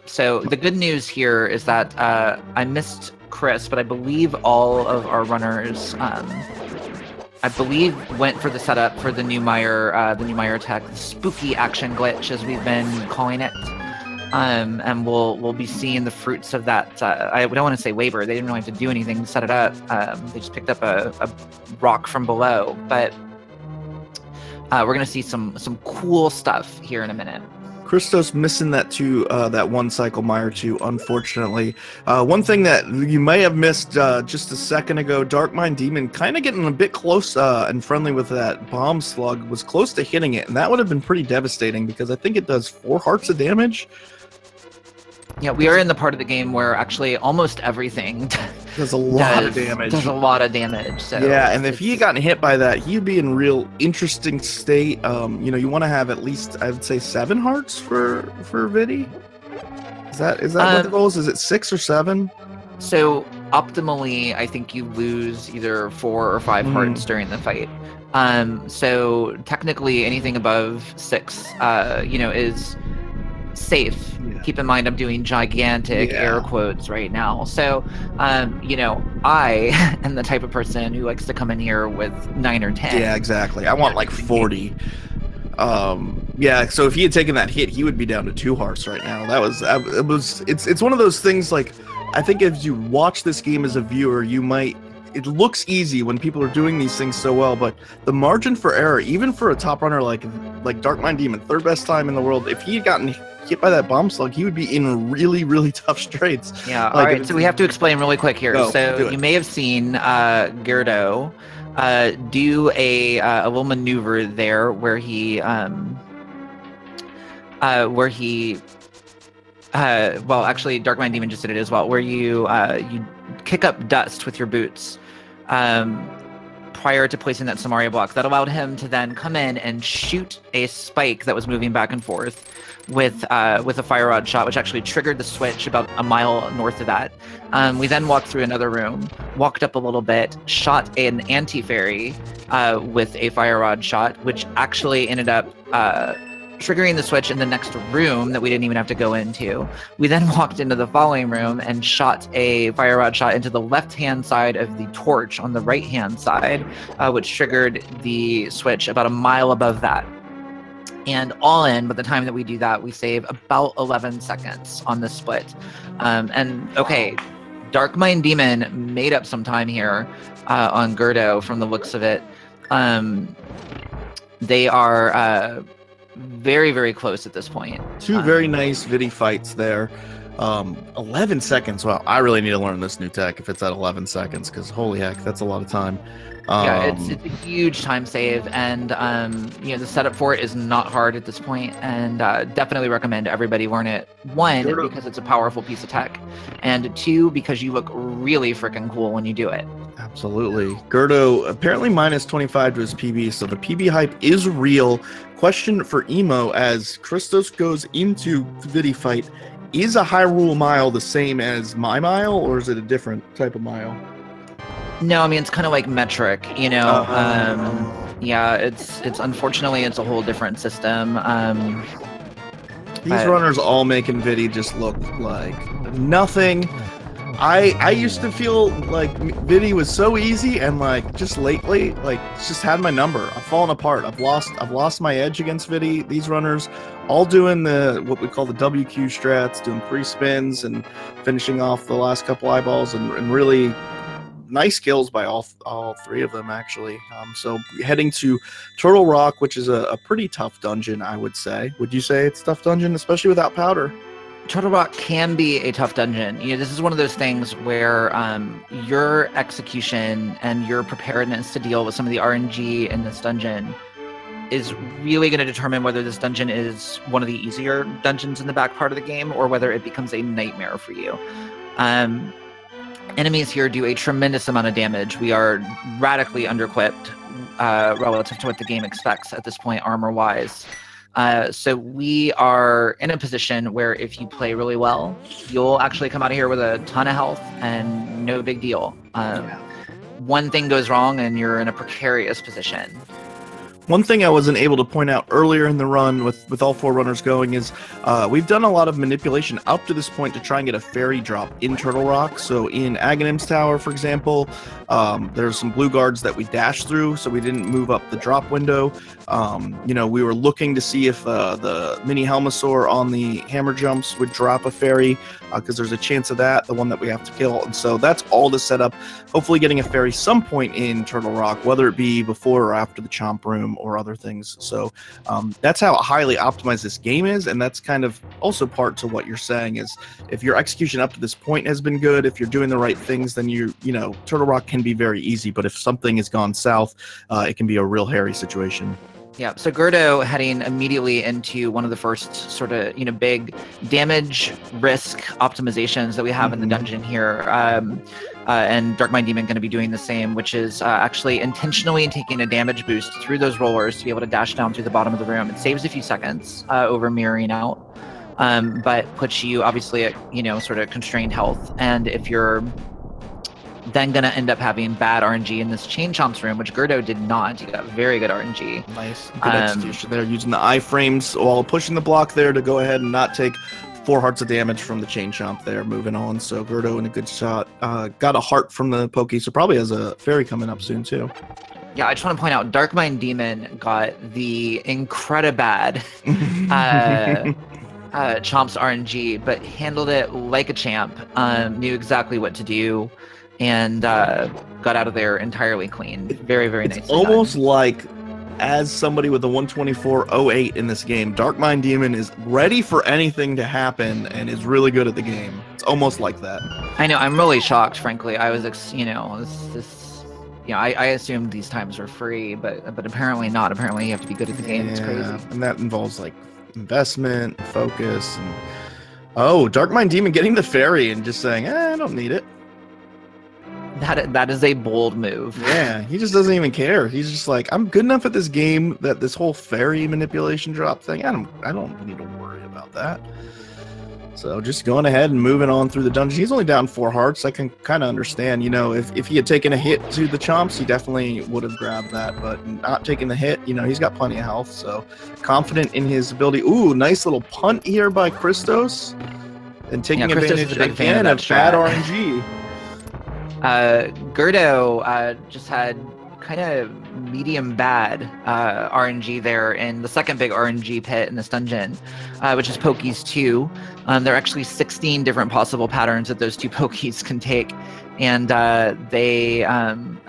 So the good news here is that I missed Chris, but I believe all of our runners, I believe, went for the setup for the new Mire tech, the spooky action glitch, as we've been calling it. And we'll be seeing the fruits of that. I don't want to say labor. They didn't really have to do anything to set it up. They just picked up a rock from below. But we're going to see some cool stuff here in a minute. Christos missing that that one cycle Mire 2, unfortunately. One thing that you may have missed just a second ago, Darkminddemon kind of getting a bit close and friendly with that bomb slug, was close to hitting it, and that would have been pretty devastating because I think it does 4 hearts of damage. Yeah, we are in the part of the game where actually almost everything does a lot of damage. Does a lot of damage. So yeah, and if he had gotten hit by that, he'd be in real interesting state. You know, you want to have at least, I would say, 7 hearts for Vidi. Is that what the goal is? Is it 6 or 7? So optimally, I think you lose either 4 or 5 hearts during the fight. So technically, anything above 6, you know, is safe. Yeah. Keep in mind, I'm doing gigantic air quotes right now. So, you know, I am the type of person who likes to come in here with 9 or 10. Yeah, exactly. I want like 40. Yeah. So if he had taken that hit, he would be down to 2 hearts right now. It's one of those things. Like, I think if you watch this game as a viewer, you might. It looks easy when people are doing these things so well, but the margin for error, even for a top runner like Darkminddemon, 3rd best time in the world, if he had gotten hit by that bomb slug, he would be in really, really tough straits. Yeah, all right, so we have to explain really quick here. So you may have seen g3rd0 do a little maneuver there where he well, actually, Darkminddemon just did it as well, where you kick up dust with your boots prior to placing that Samaria block. That allowed him to then come in and shoot a spike that was moving back and forth with a fire rod shot, which actually triggered the switch about a mile north of that. We then walked through another room, walked up a little bit, shot an anti-fairy with a fire rod shot, which actually ended up triggering the switch in the next room that we didn't even have to go into. We then walked into the following room and shot a fire rod shot into the left-hand side of the torch on the right-hand side, which triggered the switch about a mile above that. And all in, by the time that we do that, we save about 11 seconds on this split. And okay, Darkminddemon made up some time here on g3rd0 from the looks of it. They are very, very close at this point. Two very nice Vidi fights there. 11 seconds. Wow, I really need to learn this new tech if it's at 11 seconds, because holy heck, that's a lot of time. Yeah, it's a huge time save, and you know, the setup for it is not hard at this point, and definitely recommend everybody learn it. One, because it's a powerful piece of tech, and two, because you look really freaking cool when you do it. Absolutely. g3rd0 apparently minus 25 to his PB, so the PB hype is real. Question for Emo as Christos goes into the Vidi fight: is a Hyrule mile the same as my mile, or is it a different type of mile? No, I mean, it's kind of like metric, you know. Yeah, it's unfortunately it's a whole different system. These runners all making Vidi just look like nothing. I used to feel like Vidi was so easy, and like just lately, like it's just had my number. I've fallen apart. I've lost my edge against Vidi. These runners all doing what we call the WQ strats, doing 3 spins and finishing off the last couple eyeballs, and really nice kills by all 3 of them, actually. So heading to Turtle Rock, which is a pretty tough dungeon, I would say. Would you say it's a tough dungeon, especially without powder? Turtle Rock can be a tough dungeon. You know, this is one of those things where your execution and your preparedness to deal with some of the RNG in this dungeon is really going to determine whether this dungeon is one of the easier dungeons in the back part of the game, or whether it becomes a nightmare for you. Enemies here do a tremendous amount of damage. We are radically under-equipped relative to what the game expects at this point, armor-wise. So we are in a position where if you play really well, you'll actually come out of here with a ton of health and no big deal. One thing goes wrong and you're in a precarious position. One thing I wasn't able to point out earlier in the run with all 4 runners going is we've done a lot of manipulation up to this point to try and get a fairy drop in Turtle Rock. So in Aghanim's Tower, for example, there's some blue guards that we dashed through, so we didn't move up the drop window. You know, we were looking to see if the mini Helmasaur on the hammer jumps would drop a fairy, because there's a chance of that, the one that we have to kill. And so that's all to set up, hopefully getting a fairy some point in Turtle Rock, whether it be before or after the Chomp Room or other things. So that's how highly optimized this game is, and that's kind of also part to what you're saying is if your execution up to this point has been good, if you're doing the right things, then you know, Turtle Rock can be very easy. But if something has gone south, it can be a real hairy situation. Yeah, so g3rd0 heading immediately into one of the first sort of, you know, big damage risk optimizations that we have in the dungeon here. And Darkminddemon going to be doing the same, which is actually intentionally taking a damage boost through those rollers to be able to dash down through the bottom of the room. It saves a few seconds over mirroring out, but puts you obviously at, you know, sort of constrained health. And if you're then going to end up having bad RNG in this Chain Chomp's room, which g3rd0 did not. You got very good RNG. Nice. Good execution there, using the iframes while pushing the block there to go ahead and not take 4 hearts of damage from the Chain Chomp there, moving on. So g3rd0 in a good shot. Got a heart from the Pokey, so probably has a fairy coming up soon too. Yeah, I just want to point out, Darkminddemon got the incredibad Chomp's RNG, but handled it like a champ, knew exactly what to do, and got out of there entirely clean. Very, very nice. It's almost like, as somebody with a 124.08 in this game, Darkminddemon is ready for anything to happen and is really good at the game. It's almost like that. I know. I'm really shocked, frankly. I was, you know, I assumed these times were free, but apparently not. Apparently you have to be good at the game. It's crazy. And that involves like investment, focus, and Darkminddemon getting the fairy and just saying, I don't need it. That is a bold move. Yeah, he just doesn't even care. He's just like, I'm good enough at this game that this whole fairy manipulation drop thing, I don't need to worry about that. So just going ahead and moving on through the dungeon. He's only down 4 hearts. I can kind of understand, you know, if he had taken a hit to the chomps, he definitely would have grabbed that, but not taking the hit, you know, he's got plenty of health, so confident in his ability. Ooh, nice little punt here by Christos, and taking advantage again of bad RNG. g3rd0 just had kind of medium bad RNG there in the second big RNG pit in this dungeon, which is Pokies 2. There are actually 16 different possible patterns that those 2 Pokies can take, and a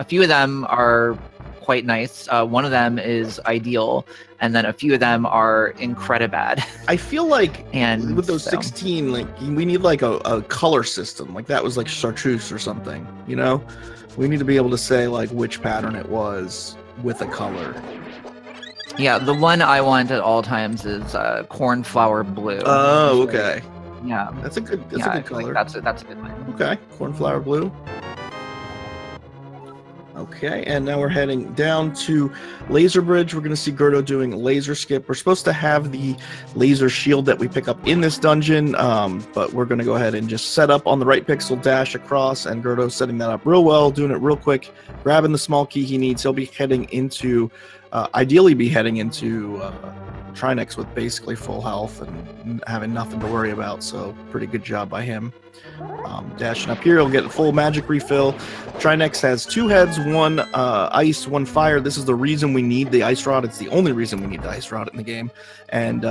few of them are quite nice. One of them is ideal, and then a few of them are incredibly bad. I feel like and with those 16, like we need like a color system, like that was like chartreuse or something, you know? We need to be able to say like which pattern it was with a color. Yeah, the one I want at all times is cornflower blue. Oh, okay. Yeah, that's a good color. Like that's a good one. Okay, cornflower blue. Okay, and now we're heading down to Laser Bridge. We're going to see g3rd0 doing Laser Skip. We're supposed to have the laser shield that we pick up in this dungeon, but we're going to go ahead and just set up on the right pixel, dash across, and g3rd0 setting that up real well, doing it real quick, grabbing the small key he needs. He'll be heading into, ideally be heading into Trinex with basically full health and having nothing to worry about, so pretty good job by him. Dashing up here, he'll get a full magic refill. Trinex has 2 heads, 1 ice, 1 fire. This is the reason we need the ice rod. It's the only reason we need the ice rod in the game. And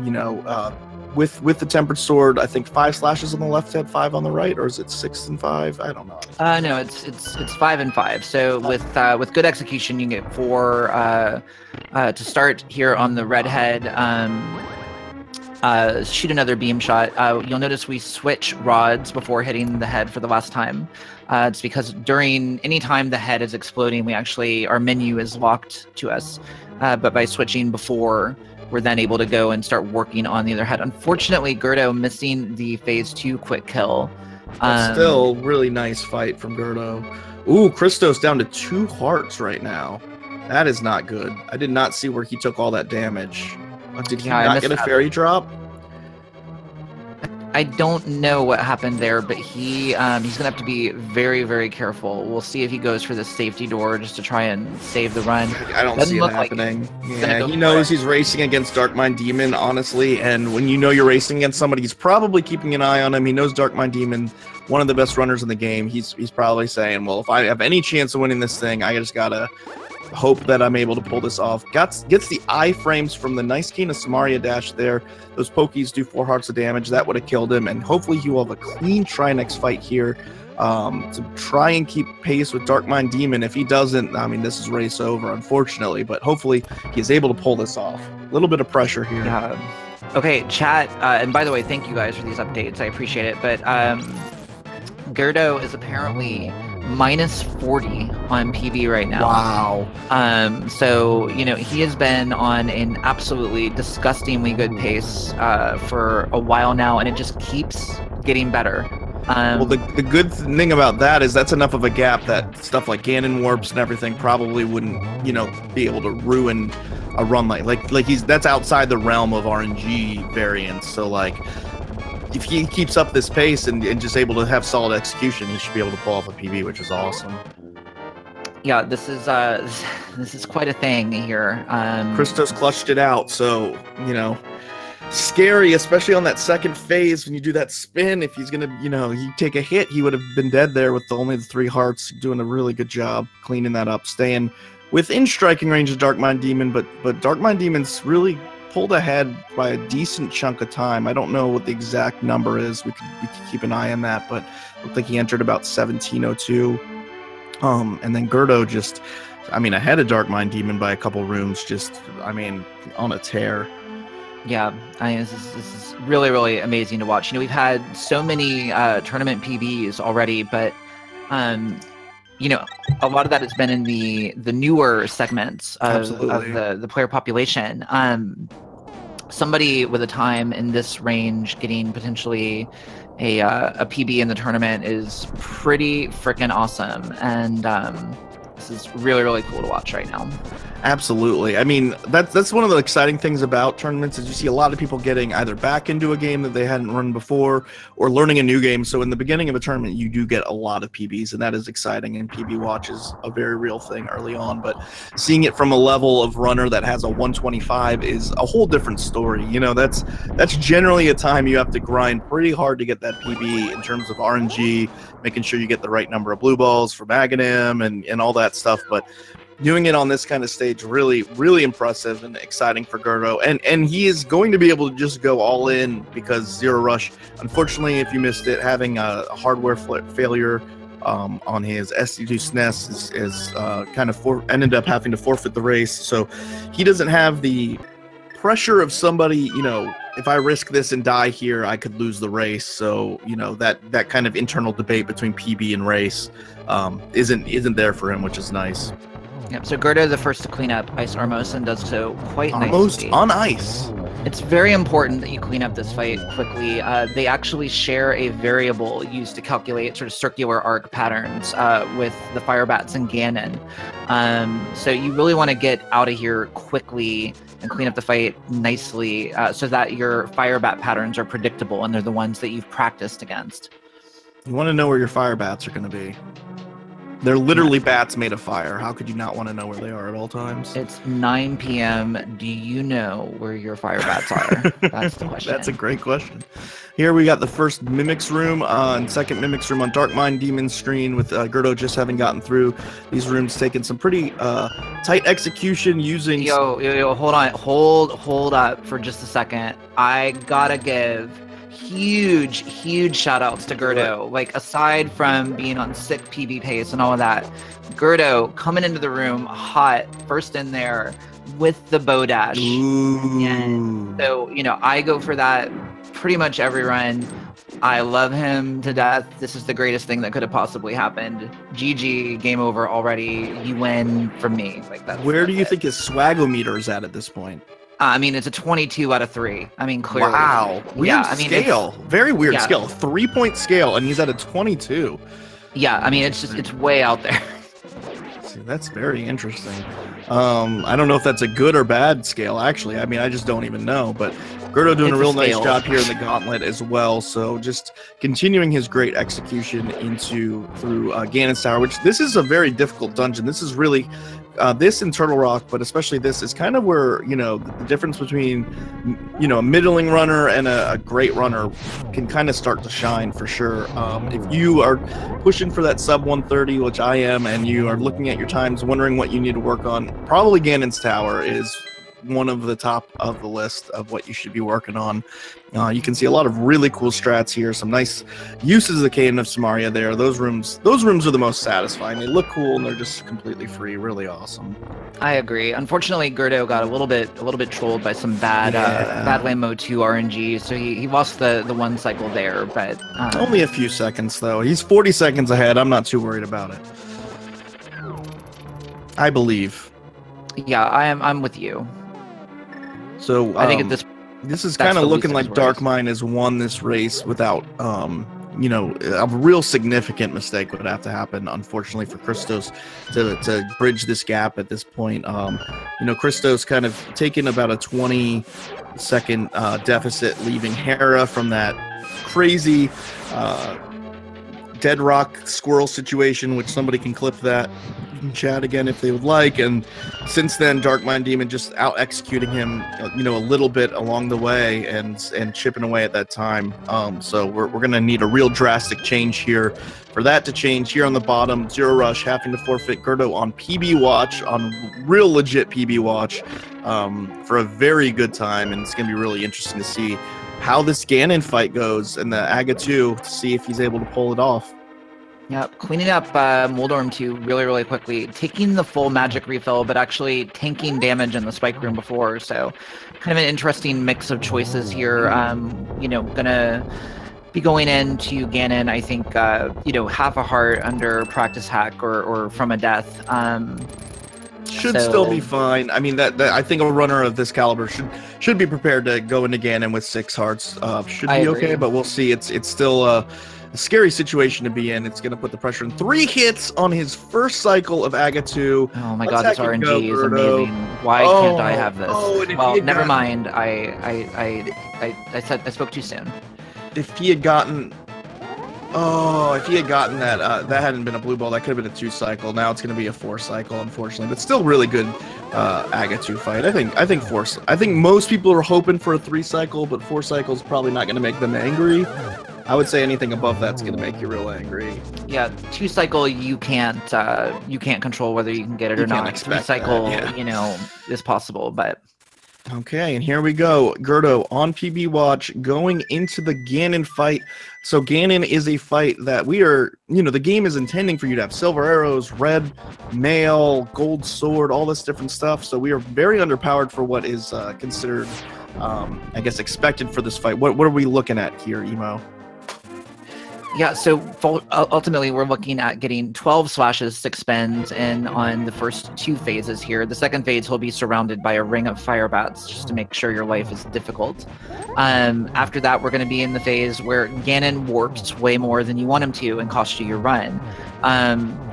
you know, with the tempered sword, I think 5 slashes on the left head, 5 on the right, or is it 6 and 5? I don't know. No, it's 5 and 5. So with good execution, you can get 4 to start here on the red head. Shoot another beam shot. You'll notice we switch rods before hitting the head for the last time. It's because during any time the head is exploding, our menu is locked to us. But by switching before, we're then able to go and start working on the other head. Unfortunately, g3rd0 missing the phase 2 quick kill. Still, really nice fight from g3rd0. Ooh, Christos down to 2 hearts right now. That is not good. I did not see where he took all that damage. Did he not get a fairy drop? I don't know what happened there, but he's gonna have to be very, very careful. We'll see if he goes for the safety door just to try and save the run. I don't see it happening. Yeah, he knows he's racing against Darkminddemon, honestly, and when you know you're racing against somebody, he's probably keeping an eye on him. He knows Darkminddemon, one of the best runners in the game. He's probably saying, well, if I have any chance of winning this thing, I just gotta hope that I'm able to pull this off. Gets the iframes from the nice Kina Samaria dash there. Those Pokies do 4 hearts of damage. That would have killed him, and hopefully he will have a clean Trinex fight here to try and keep pace with Darkminddemon. If he doesn't, I mean, this is race over, unfortunately, but hopefully he's able to pull this off. A little bit of pressure here. Okay, chat, and by the way, thank you guys for these updates. I appreciate it, but g3rd0 is apparently minus 40 on PB right now. Wow. So, you know, he has been on an absolutely disgustingly good pace for a while now, and it just keeps getting better. Well, the good thing about that is that's enough of a gap that stuff like Ganon warps and everything probably wouldn't, you know, be able to ruin a run like that's outside the realm of RNG variants. So like, if he keeps up this pace and just able to have solid execution, he should be able to pull off a PB, which is awesome. Yeah, this is quite a thing here. Christos clutched it out, so, you know, scary, especially on that second phase when you do that spin. If he's gonna, you know, you take a hit, he would have been dead there with only the 3 hearts. Doing a really good job cleaning that up, staying within striking range of Darkminddemon, but Darkminddemon's really pulled ahead by a decent chunk of time. I don't know what the exact number is. We could keep an eye on that, but it looked like he entered about 1702. And then g3rd0 just, I mean, ahead of Darkminddemon by a couple rooms, just, I mean, on a tear. Yeah, I mean, this is really, really amazing to watch. You know, we've had so many tournament PBs already, but you know, a lot of that has been in the newer segments of the player population. Somebody with a time in this range getting potentially a PB in the tournament is pretty freaking awesome, and this is really, really cool to watch right now. Absolutely. I mean, that's one of the exciting things about tournaments is you see a lot of people getting either back into a game that they hadn't run before or learning a new game. So in the beginning of a tournament, you do get a lot of PBs, and that is exciting. And PB watch is a very real thing early on. But seeing it from a level of runner that has a 125 is a whole different story. You know, that's generally a time you have to grind pretty hard to get that PB in terms of RNG, making sure you get the right number of blue balls for Maghanim and all that stuff. But doing it on this kind of stage, really, really impressive and exciting for g3rd0. And he is going to be able to just go all in because zer0rush, unfortunately, if you missed it, having a hardware failure on his SD2 SNES is kind of ended up having to forfeit the race. So he doesn't have the pressure of somebody, you know, if I risk this and die here, I could lose the race. So, you know, that kind of internal debate between PB and race isn't there for him, which is nice. Yep, so g3rd0 is the first to clean up Ice Armos and does so quite nicely. Almost on ice. It's very important that you clean up this fight quickly. They actually share a variable used to calculate sort of circular arc patterns with the Firebats and Ganon. So you really want to get out of here quickly and clean up the fight nicely so that your Firebat patterns are predictable and they're the ones that you've practiced against. You want to know where your Firebats are going to be. They're literally bats made of fire. How could you not want to know where they are at all times? It's 9 p.m. Do you know where your Firebats are? That's the question. That's a great question. Here we got the first Mimics room and second Mimics room on Darkminddemon screen with g3rd0 just having gotten through these rooms, taking some pretty tight execution using... Yo, hold on. Hold up for just a second. I gotta give huge shout outs to g3rd0. Like, aside from being on sick PB pace and all of that, g3rd0 coming into the room hot, first in there with the bow dash. And so, you know, I go for that pretty much every run. I love him to death. This is the greatest thing that could have possibly happened. GG, game over already. You win from me. Like that. Where do you think his swagometer is at this point? I mean, it's a 22 out of 3. I mean, clearly. Wow. Weird scale. Very weird scale. 3-point scale, and he's at a 22. Yeah, I mean, it's way out there. See, that's very interesting. I don't know if that's a good or bad scale, actually. I mean, I just don't even know. But g3rd0 doing a real nice job here in the gauntlet as well. So just continuing his great execution through Ganon's Tower, which this is a very difficult dungeon. This is really... this in Turtle Rock, but especially this, is kind of where, you know, the difference between, you know, a middling runner and a great runner can kind of start to shine for sure. If you are pushing for that sub 130, which I am, and you are looking at your times, wondering what you need to work on, probably Ganon's Tower is one of the top of the list of what you should be working on. You can see a lot of really cool strats here, some nice uses of the Canon of Samaria there. Those rooms are the most satisfying. They look cool and they're just completely free. Really awesome. I agree. Unfortunately, g3rd0 got a little bit trolled by some bad land mode 2 RNG, so he lost the one cycle there. But only a few seconds though. He's 40 seconds ahead. I'm not too worried about it. I believe. Yeah, I'm with you. So I think at this is kind of looking like Darkmind has won this race without, you know, a real significant mistake would have to happen, unfortunately, for Christos to bridge this gap at this point. You know, Christos kind of taking about a 20-second deficit, leaving Hera from that crazy dead rock squirrel situation, which somebody can clip that in chat again if they would like. And since then, Darkminddemon just out executing him, you know, a little bit along the way and chipping away at that time. So we're gonna need a real drastic change here. For that to change, here on the bottom, zer0rush having to forfeit g3rd0 on PB watch, on real legit PB watch, for a very good time. And it's gonna be really interesting to see how this Ganon fight goes in the Aga 2 to see if he's able to pull it off. Yep, cleaning up Moldorm 2 really quickly, taking the full magic refill, but actually tanking damage in the spike room before. So kind of an interesting mix of choices here. You know, gonna be going into Ganon, I think, you know, half a heart under practice hack or from a death. Should still be fine. I mean, that I think a runner of this caliber should be prepared to go into Ganon with 6 hearts. Should be okay, but we'll see. It's still scary situation to be in. It's going to put the pressure in. 3 hits on his first cycle of Agatu. Oh my god, this RNG is amazing. Why can't I have this? Well, never mind. I spoke too soon. If he had gotten... Oh, if he had gotten that, that hadn't been a blue ball, that could have been a 2 cycle. Now it's going to be a 4 cycle, unfortunately. But still really good Agatu fight. I think most people are hoping for a 3 cycle, but 4 cycles probably not going to make them angry. I would say anything above that's going to make you real angry. Yeah, 2 cycle you can't control whether you can get it or not. 3 cycle, you know, is possible, but. Okay, and here we go. g3rd0 on PB watch going into the Ganon fight. So Ganon is a fight that we are, you know, the game is intending for you to have silver arrows, red mail, gold sword, all this different stuff. So we are very underpowered for what is considered, I guess, expected for this fight. What are we looking at here, Emo? Yeah, so ultimately we're looking at getting 12 slashes, 6 spins, and on the first 2 phases here. The second phase, he'll be surrounded by a ring of fire bats just to make sure your life is difficult. After that, we're going to be in the phase where Ganon warps way more than you want him to and costs you your run.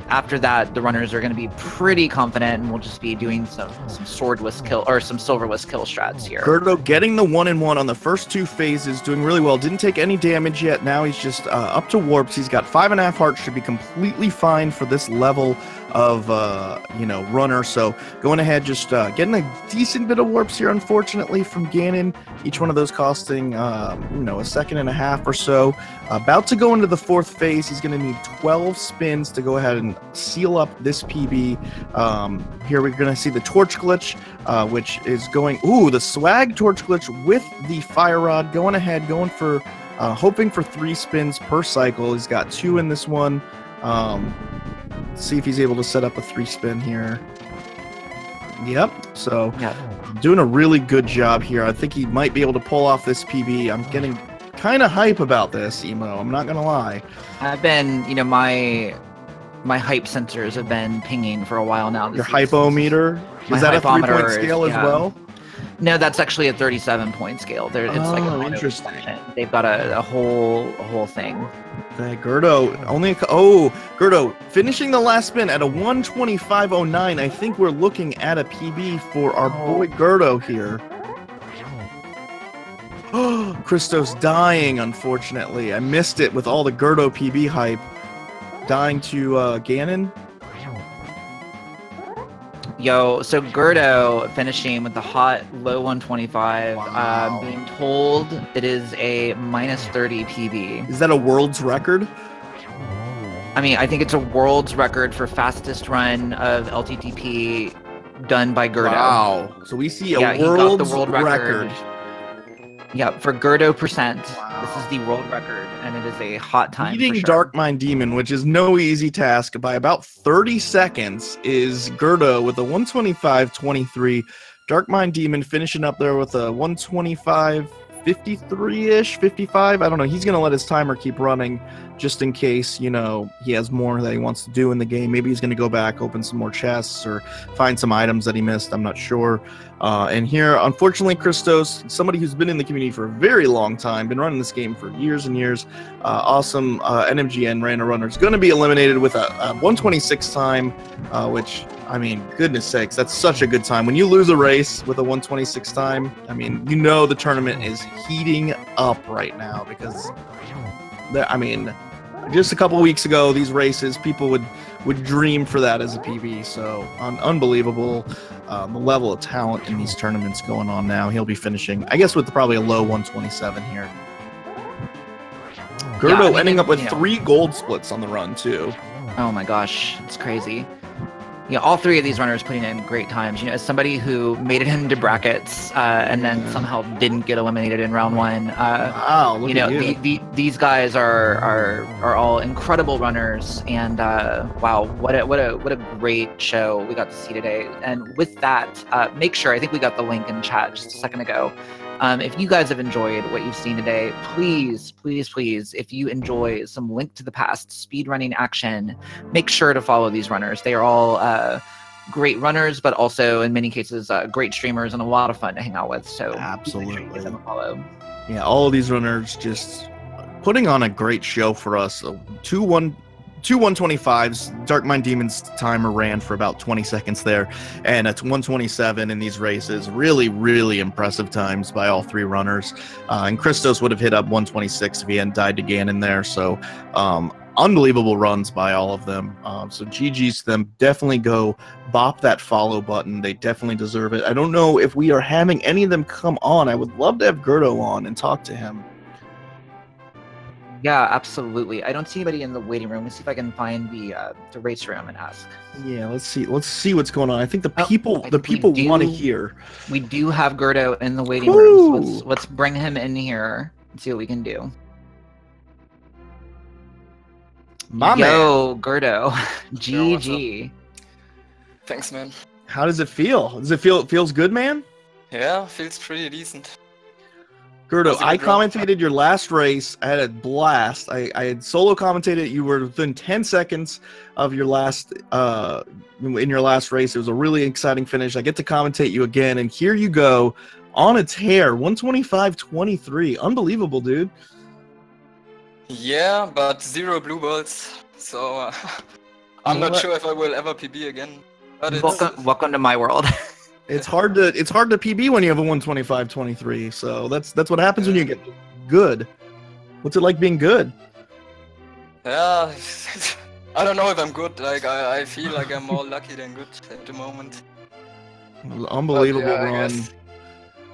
After that, the runners are going to be pretty confident, and we'll just be doing some swordless kill or some silverless kill strats here. g3rd0 getting the 1-in-1 on the first 2 phases, doing really well. Didn't take any damage yet. Now he's just up to warps. He's got 5.5 hearts. Should be completely fine for this level of you know, runner. So going ahead, just getting a decent bit of warps here, unfortunately, from Ganon. Each one of those costing you know, 1.5 seconds or so. About to go into the 4th phase. He's going to need 12 spins to go ahead and seal up this PB. Here we're going to see the torch glitch, which is going... Ooh, the swag torch glitch with the fire rod. Going ahead, going for... hoping for 3 spins per cycle. He's got 2 in this one. Let's see if he's able to set up a 3 spin here. Yep. So doing a really good job here. I think he might be able to pull off this PB. I'm getting kind of hype about this, Emo. I'm not gonna lie. I've been, you know, my hype sensors have been pinging for a while now. Your hypometer? Is that a 3-point scale as well? No, that's actually a 37-point scale. It's like a interesting. They've got a whole thing. Okay, g3rd0 only g3rd0 finishing the last spin at a 125.09. I think we're looking at a PB for our boy g3rd0 here. Oh, Christos dying, unfortunately. I missed it with all the g3rd0 PB hype. Dying to Ganon. Yo, so g3rd0 finishing with the hot low 125, being told it is a -30 PB. Is that a world's record? I mean, I think it's a world's record for fastest run of LTTP done by g3rd0. Wow. So we see a world he got the world record. record. Yeah, for g3rd0 percent. Wow. This is the world record, and it is a hot time. Beating Darkminddemon, which is no easy task, by about 30 seconds, is g3rd0 with a 125.23. Darkminddemon finishing up there with a 125.53-ish, 55. I don't know. He's going to let his timer keep running just in case, you know, he has more that he wants to do in the game. Maybe he's going to go back, open some more chests, or find some items that he missed. I'm not sure. And here, unfortunately, Christos, somebody who's been in the community for a very long time, been running this game for years and years, awesome NMGN random runner, is going to be eliminated with a 126 time, which, I mean, goodness sakes, that's such a good time. When you lose a race with a 126 time, I mean, you know the tournament is heating up right now because, I mean, just a couple weeks ago, these races, people would dream for that as a PB. So unbelievable, the level of talent in these tournaments going on now. He'll be finishing, I guess, with probably a low 127 here. g3rd0 ending up with 3 gold splits on the run too. Oh my gosh, it's crazy. Yeah, all 3 of these runners putting in great times. You know, as somebody who made it into brackets and then somehow didn't get eliminated in round 1. Wow, look you know, at you. These guys are all incredible runners, and wow, what a great show we got to see today. And with that, make sure, I think we got the link in chat just a second ago. If you guys have enjoyed what you've seen today, please, if you enjoy some Link to the Past speedrunning action, make sure to follow these runners. They are all great runners, but also in many cases great streamers and a lot of fun to hang out with. So absolutely, give them a follow. Yeah, all of these runners just putting on a great show for us. Two 125s. Darkminddemon's timer ran for about 20 seconds there, and it's 127 in these races. Really, really impressive times by all three runners. And Christos would have hit up 126 if he hadn't died to Ganon there. So unbelievable runs by all of them. So GG's to them. Definitely go bop that follow button. They definitely deserve it. I don't know if we are having any of them come on. I would love to have g3rd0 on and talk to him. Yeah, absolutely. I don't see anybody in the waiting room. Let's see if I can find the race room and ask. Yeah, let's see what's going on. I think the people want to hear. We do have g3rd0 in the waiting room. So let's bring him in here and see what we can do. Yo, g3rd0. GG. Thanks, man. How does it feel? Feels good, man? Yeah, feels pretty decent. g3rd0, I commentated your last race. I had a blast. I had solo commentated. You were within 10 seconds of your last in your last race. It was a really exciting finish. I get to commentate you again, and here you go on a tear. 125.23. Unbelievable, dude. Yeah, but 0 blue balls, so I'm not sure if I will ever PB again. But welcome to my world. It's hard to PB when you have a 125.23. So that's what happens when you get good. What's it like being good? Yeah, I don't know if I'm good. Like I feel like I'm more lucky than good at the moment. Unbelievable run.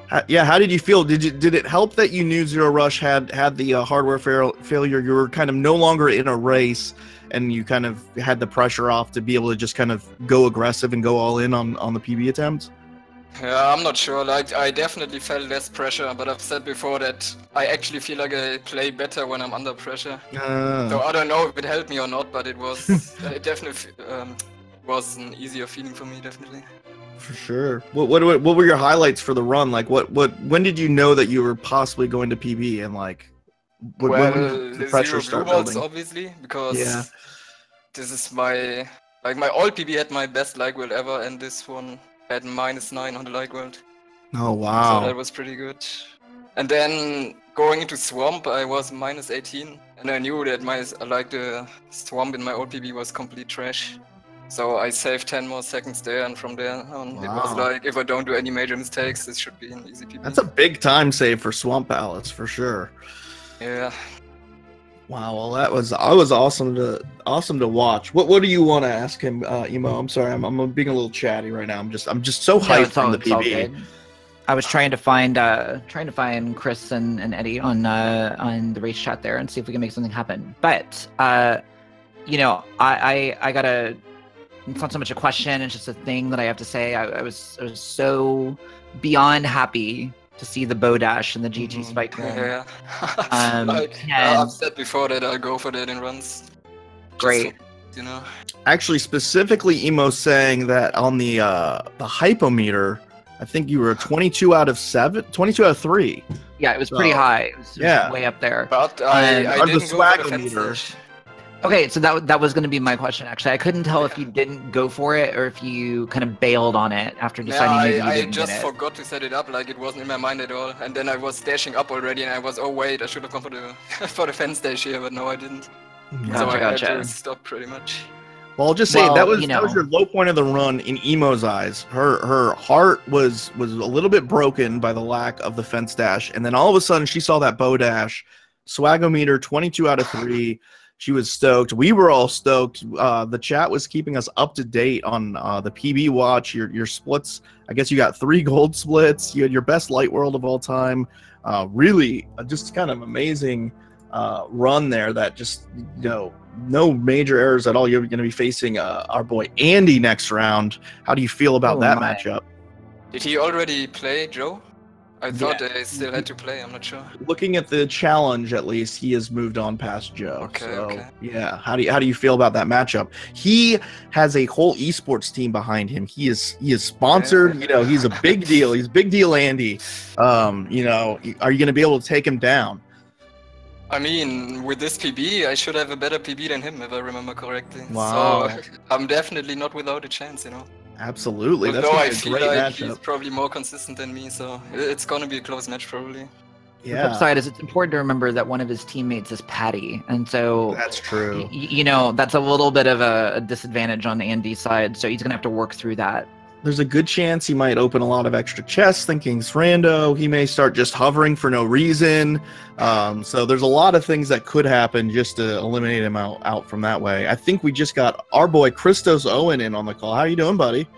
How did you feel? Did it help that you knew zer0rush had the hardware failure? You were kind of no longer in a race, and you kind of had the pressure off to be able to just kind of go aggressive and go all in on the PB attempts? Yeah, I'm not sure. Like I definitely felt less pressure, but I've said before that I actually feel like I play better when I'm under pressure. So I don't know if it helped me or not, but it was it definitely was an easier feeling for me, definitely. For sure. What were your highlights for the run? Like when did you know that you were possibly going to PB, and like when did the pressure start building? Obviously, because this is my old PB had my best like world ever, and this one had -9 on the like world. Oh wow. So that was pretty good. And then going into swamp, I was -18, and I knew that the swamp in my old PB was complete trash. So I saved 10 more seconds there, and from there on, it was like, if I don't do any major mistakes, this should be an easy PB. That's a big time save for Swamp Palace, for sure. Yeah. Wow, well that was awesome to watch. What do you want to ask him, Emo? I'm sorry, I'm being a little chatty right now. I'm just so hyped from the PB. I was trying to find Chris and Eddie on the race chat there and see if we can make something happen. But you know, I gotta. It's not so much a question; it's just a thing that I have to say. I was so beyond happy to see the bow dash and the GG spike. Yeah. I've said before that I'll go for that in runs. Great. You know. Actually, specifically, Emo saying that on the hypometer, I think you were 22 out of 3. Yeah, it was pretty high. It was way up there. But I didn't go for the fence. Okay, so that was going to be my question, actually. I couldn't tell if you didn't go for it or if you kind of bailed on it after deciding maybe you didn't I just forgot to set it up, like it wasn't in my mind at all. And then I was dashing up already, and I was, oh wait, I should have gone for the for the fence dash here, but no, I didn't. So I had to stop pretty much. Well, I'll just say that was your low point of the run in Emo's eyes. Her heart was a little bit broken by the lack of the fence dash, and then all of a sudden she saw that bow dash, swagometer 22 out of 3. She was stoked. We were all stoked. The chat was keeping us up to date on the PB watch. Your splits. I guess you got 3 gold splits. You had your best light world of all time. Really, just kind of amazing run there. That just no major errors at all. You're going to be facing our boy Andy next round. How do you feel about that matchup? Did he already play Joe? I thought they still had to play. I'm not sure. Looking at the challenge, at least, he has moved on past Joe. Okay. Yeah. How do you feel about that matchup? He has a whole esports team behind him. He is sponsored. He's a big deal. He's big deal, Andy. Are you going to be able to take him down? I mean, with this PB, I should have a better PB than him, if I remember correctly. Wow. So I'm definitely not without a chance, Absolutely. Although I feel like he's probably more consistent than me, so it's gonna be a close match probably. The flip side is it's important to remember that one of his teammates is Patty, and so that's true. You know, that's a little bit of a disadvantage on Andy's side, so he's gonna have to work through that. There's a good chance he might open a lot of extra chests thinking it's rando. He may start just hovering for no reason. So there's a lot of things that could happen just to eliminate him out from that way. I think we just got our boy ChristosOwen in on the call. How you doing, buddy?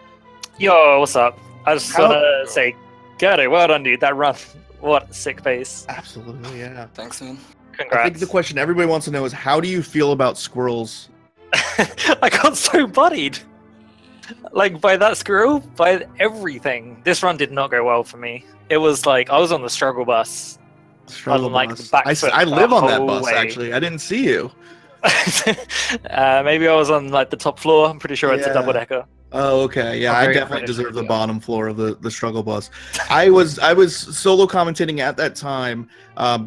Yo, what's up? I just want to say, Gerdo, well done, dude. That run. What a sick pace. Absolutely, yeah. Thanks, man. Congrats. I think the question everybody wants to know is, how do you feel about squirrels? I got so buddied. Like, by that squirrel, by everything. This run did not go well for me. It was like, I was on the struggle bus. Struggle like bus. The back foot I live on that whole bus, way. actually. I didn't see you. Maybe I was on like the top floor. I'm pretty sure it's a double decker. Oh, okay. Yeah, I definitely deserve the bottom floor of the struggle bus. I was solo commentating at that time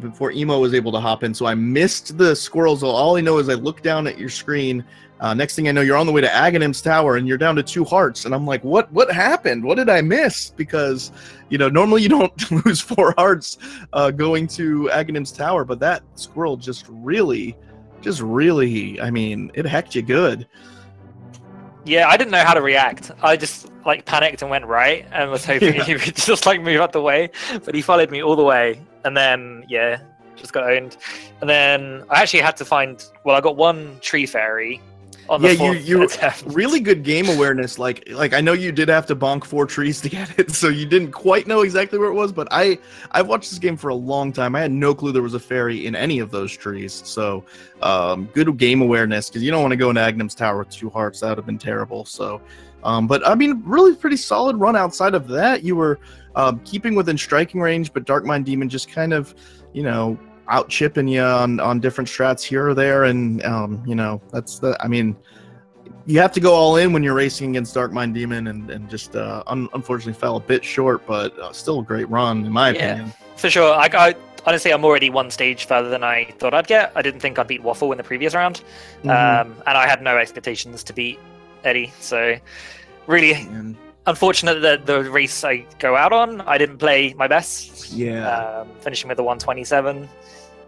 before Emo was able to hop in, so I missed the squirrels. All I know is I look down at your screen. Next thing I know, you're on the way to Aghanim's Tower, and you're down to 2 hearts. And I'm like, what happened? What did I miss? Because, you know, normally you don't lose 4 hearts going to Aghanim's Tower, but that squirrel just really, I mean, it hecked you good. Yeah, I didn't know how to react. I just like panicked and went right and was hoping he would just like move out the way, but he followed me all the way. And then, yeah, just got owned. And then I actually had to find, well, I got 1 tree fairy on the fourth attempt. Really good game awareness. Like I know you did have to bonk 4 trees to get it, so you didn't quite know exactly where it was, but I've watched this game for a long time. I had no clue there was a fairy in any of those trees. So good game awareness, because you don't want to go into Aghanim's Tower with 2 hearts. That would have been terrible. So but I mean, really pretty solid run outside of that. You were keeping within striking range, but Darkminddemon just kind of, you know, out chipping you on different strats here or there, and you know, I mean, you have to go all in when you're racing against Darkminddemon, and just unfortunately fell a bit short, but still a great run in my opinion. For sure. I honestly, I'm already 1 stage further than I thought I'd get. I didn't think I'd beat Waffle in the previous round, and I had no expectations to beat Eddie, so really unfortunate that the race I go out on, I didn't play my best. Yeah. Finishing with a 127.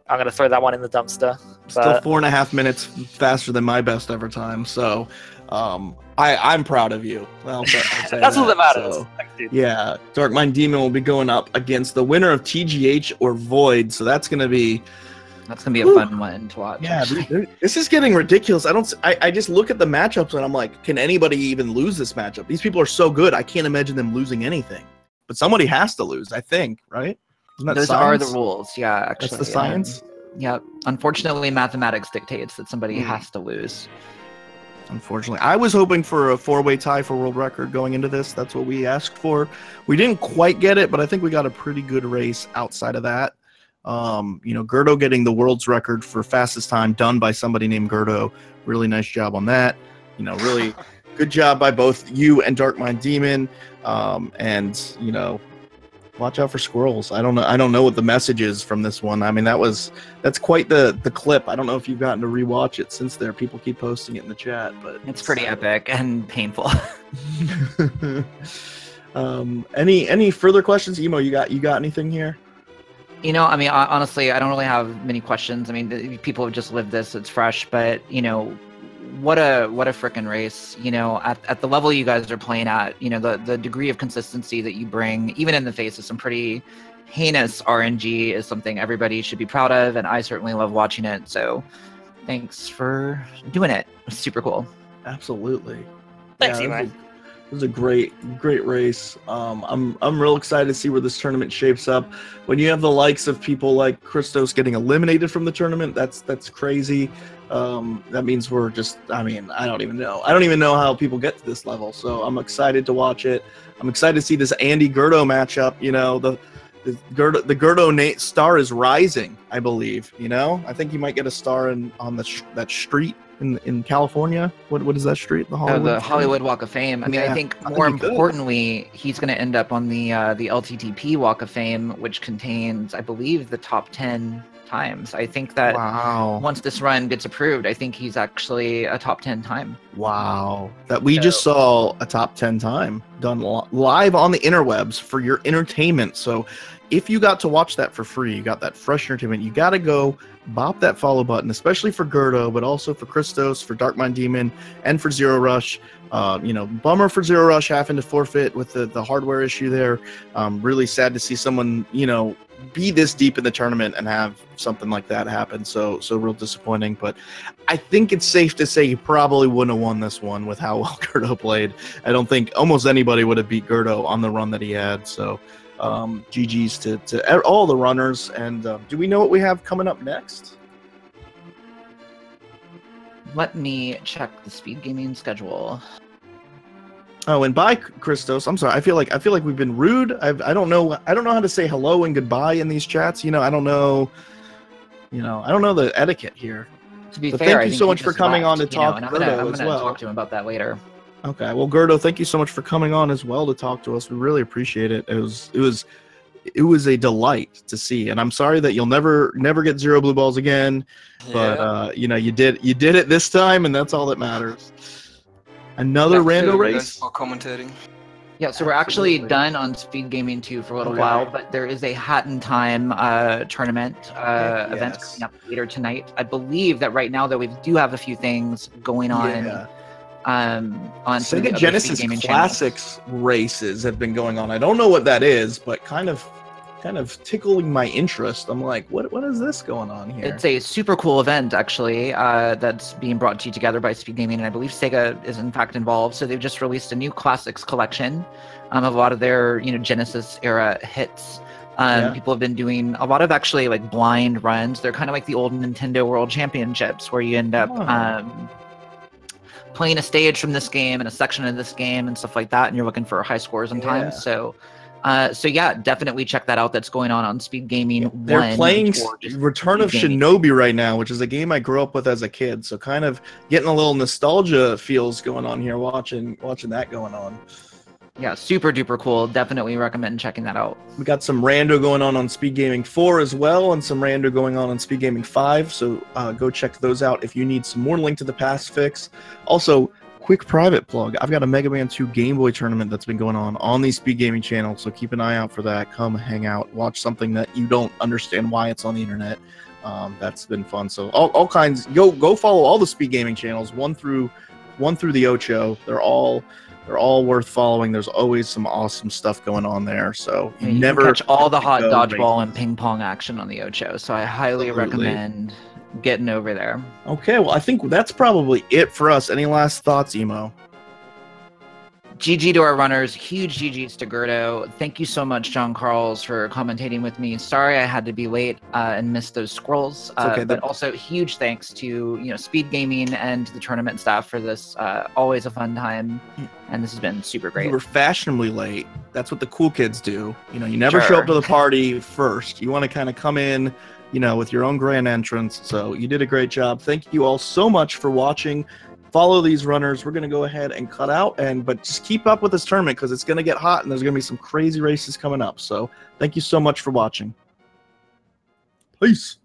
I'm going to throw that one in the dumpster. Still 4.5 minutes faster than my best ever time, so I'm proud of you. Well, that's all that matters. So, yeah, Darkminddemon will be going up against the winner of TGH or Void, so that's going to be a fun one to watch. Yeah, this is getting ridiculous. I just look at the matchups and I'm like, can anybody even lose this matchup? These people are so good. I can't imagine them losing anything. But somebody has to lose, I think, right? Isn't that Those science? are the rules. Yeah, actually. That's the science? Yeah. Unfortunately, mathematics dictates that somebody has to lose. Unfortunately. I was hoping for a 4-way tie for world record going into this. That's what we asked for. We didn't quite get it, but I think we got a pretty good race outside of that. You know, g3rd0 getting the world's record for fastest time done by somebody named g3rd0. Really nice job on that. You know, really good job by both you and Darkminddemon. And, you know, watch out for squirrels. I don't know what the message is from this one. I mean, that's quite the clip. I don't know if you've gotten to rewatch it since there. People keep posting it in the chat, but it's pretty epic and painful. Any further questions? Emo, you got anything here? You know, I mean, honestly, I don't really have many questions. I mean, people have just lived this; it's fresh. But you know, what a frickin' race! You know, at the level you guys are playing at, you know, the degree of consistency that you bring, even in the face of some pretty heinous RNG, is something everybody should be proud of, and I certainly love watching it. So, thanks for doing it. It's super cool. Absolutely. Thanks, Emo. It was a great race. I'm real excited to see where this tournament shapes up. When you have the likes of people like Christos getting eliminated from the tournament, that's crazy. That means we're just, I mean, I don't even know how people get to this level. So I'm excited to watch it. I'm excited to see this Andy g3rd0 matchup. You know, the g3rd0 star is rising, I believe. You know, I think he might get a star on that street in California. What is that street? The Hollywood Walk of Fame. I mean, I think more importantly, he's going to end up on the ALTTP Walk of Fame, which contains, I believe, the top 10 times. I think that once this run gets approved, I think he's actually a top 10 time. Wow. That we just saw a top 10 time done live on the interwebs for your entertainment. So if you got to watch that for free, you got that fresh entertainment, you got to go bop that follow button, especially for g3rd0, but also for Christos, for Darkminddemon, and for zer0rush. You know, bummer for zer0rush having to forfeit with the hardware issue there. Really sad to see someone, you know, be this deep in the tournament and have something like that happen. So real disappointing. But I think it's safe to say he probably wouldn't have won this one with how well g3rd0 played. I don't think almost anybody would have beat g3rd0 on the run that he had. So GG's to all the runners. And do we know what we have coming up next? Let me check the speed gaming schedule. Oh, and bye, Christos. I'm sorry. I feel like we've been rude. I don't know how to say hello and goodbye in these chats. You know, I don't know the etiquette here. To be But fair, thank you so much for coming on to talk I'm g3rd0 gonna as well. talk to him about that later. Okay. Well, g3rd0, thank you so much for coming on as well to talk to us. We really appreciate it. It was a delight to see, and I'm sorry that you'll never get 0 blue balls again. But you know, you did it this time, and that's all that matters. Another rando race. For commentating. Yeah, so we're actually done on Speed Gaming 2 for a little while, but there is a Hat in Time tournament event coming up later tonight. I believe that right now, though, we do have a few things going on. On Sega Genesis Classics races have been going on. I don't know what that is, but kind of tickling my interest. I'm like, what is this going on here? It's a super cool event, actually, that's being brought to you together by Speed Gaming, and I believe Sega is in fact involved. So they've just released a new Classics collection of a lot of their Genesis era hits. People have been doing a lot of actually like blind runs. They're kind of like the old Nintendo World Championships, where you end up playing a stage from this game and a section of this game and stuff like that, and you're looking for high scores and times. So yeah, definitely check that out. That's going on Speed Gaming. They're playing Return of Shinobi right now, which is a game I grew up with as a kid. So kind of getting a little nostalgia feels going on here, watching that going on. Yeah, super duper cool. Definitely recommend checking that out. We got some rando going on Speed Gaming 4 as well, and some rando going on Speed Gaming 5. So go check those out if you need some more Link to the Past fix. Also, quick private plug. I've got a Mega Man 2 Game Boy tournament that's been going on the Speed Gaming channel, so keep an eye out for that. Come hang out, watch something that you don't understand why it's on the internet. That's been fun. So all kinds. Go follow all the Speed Gaming channels, one through the Ocho. They're all worth following. There's always some awesome stuff going on there. So you never catch all the hot dodgeball and ping pong action on the Ocho. So I highly recommend getting over there. Okay, well, I think that's probably it for us. Any last thoughts, Emo? GG to our runners. Huge GGs to g3rd0. Thank you so much, John Carls, for commentating with me. Sorry I had to be late and miss those scrolls. Okay, but also huge thanks to Speed Gaming and the tournament staff for this. Always a fun time, and this has been super great. You were fashionably late. That's what the cool kids do. You never show up to the party first. You want to kind of come in, with your own grand entrance. So you did a great job. Thank you all so much for watching. Follow these runners. We're going to go ahead and cut out, but just keep up with this tournament because it's going to get hot and there's going to be some crazy races coming up. So thank you so much for watching. Peace.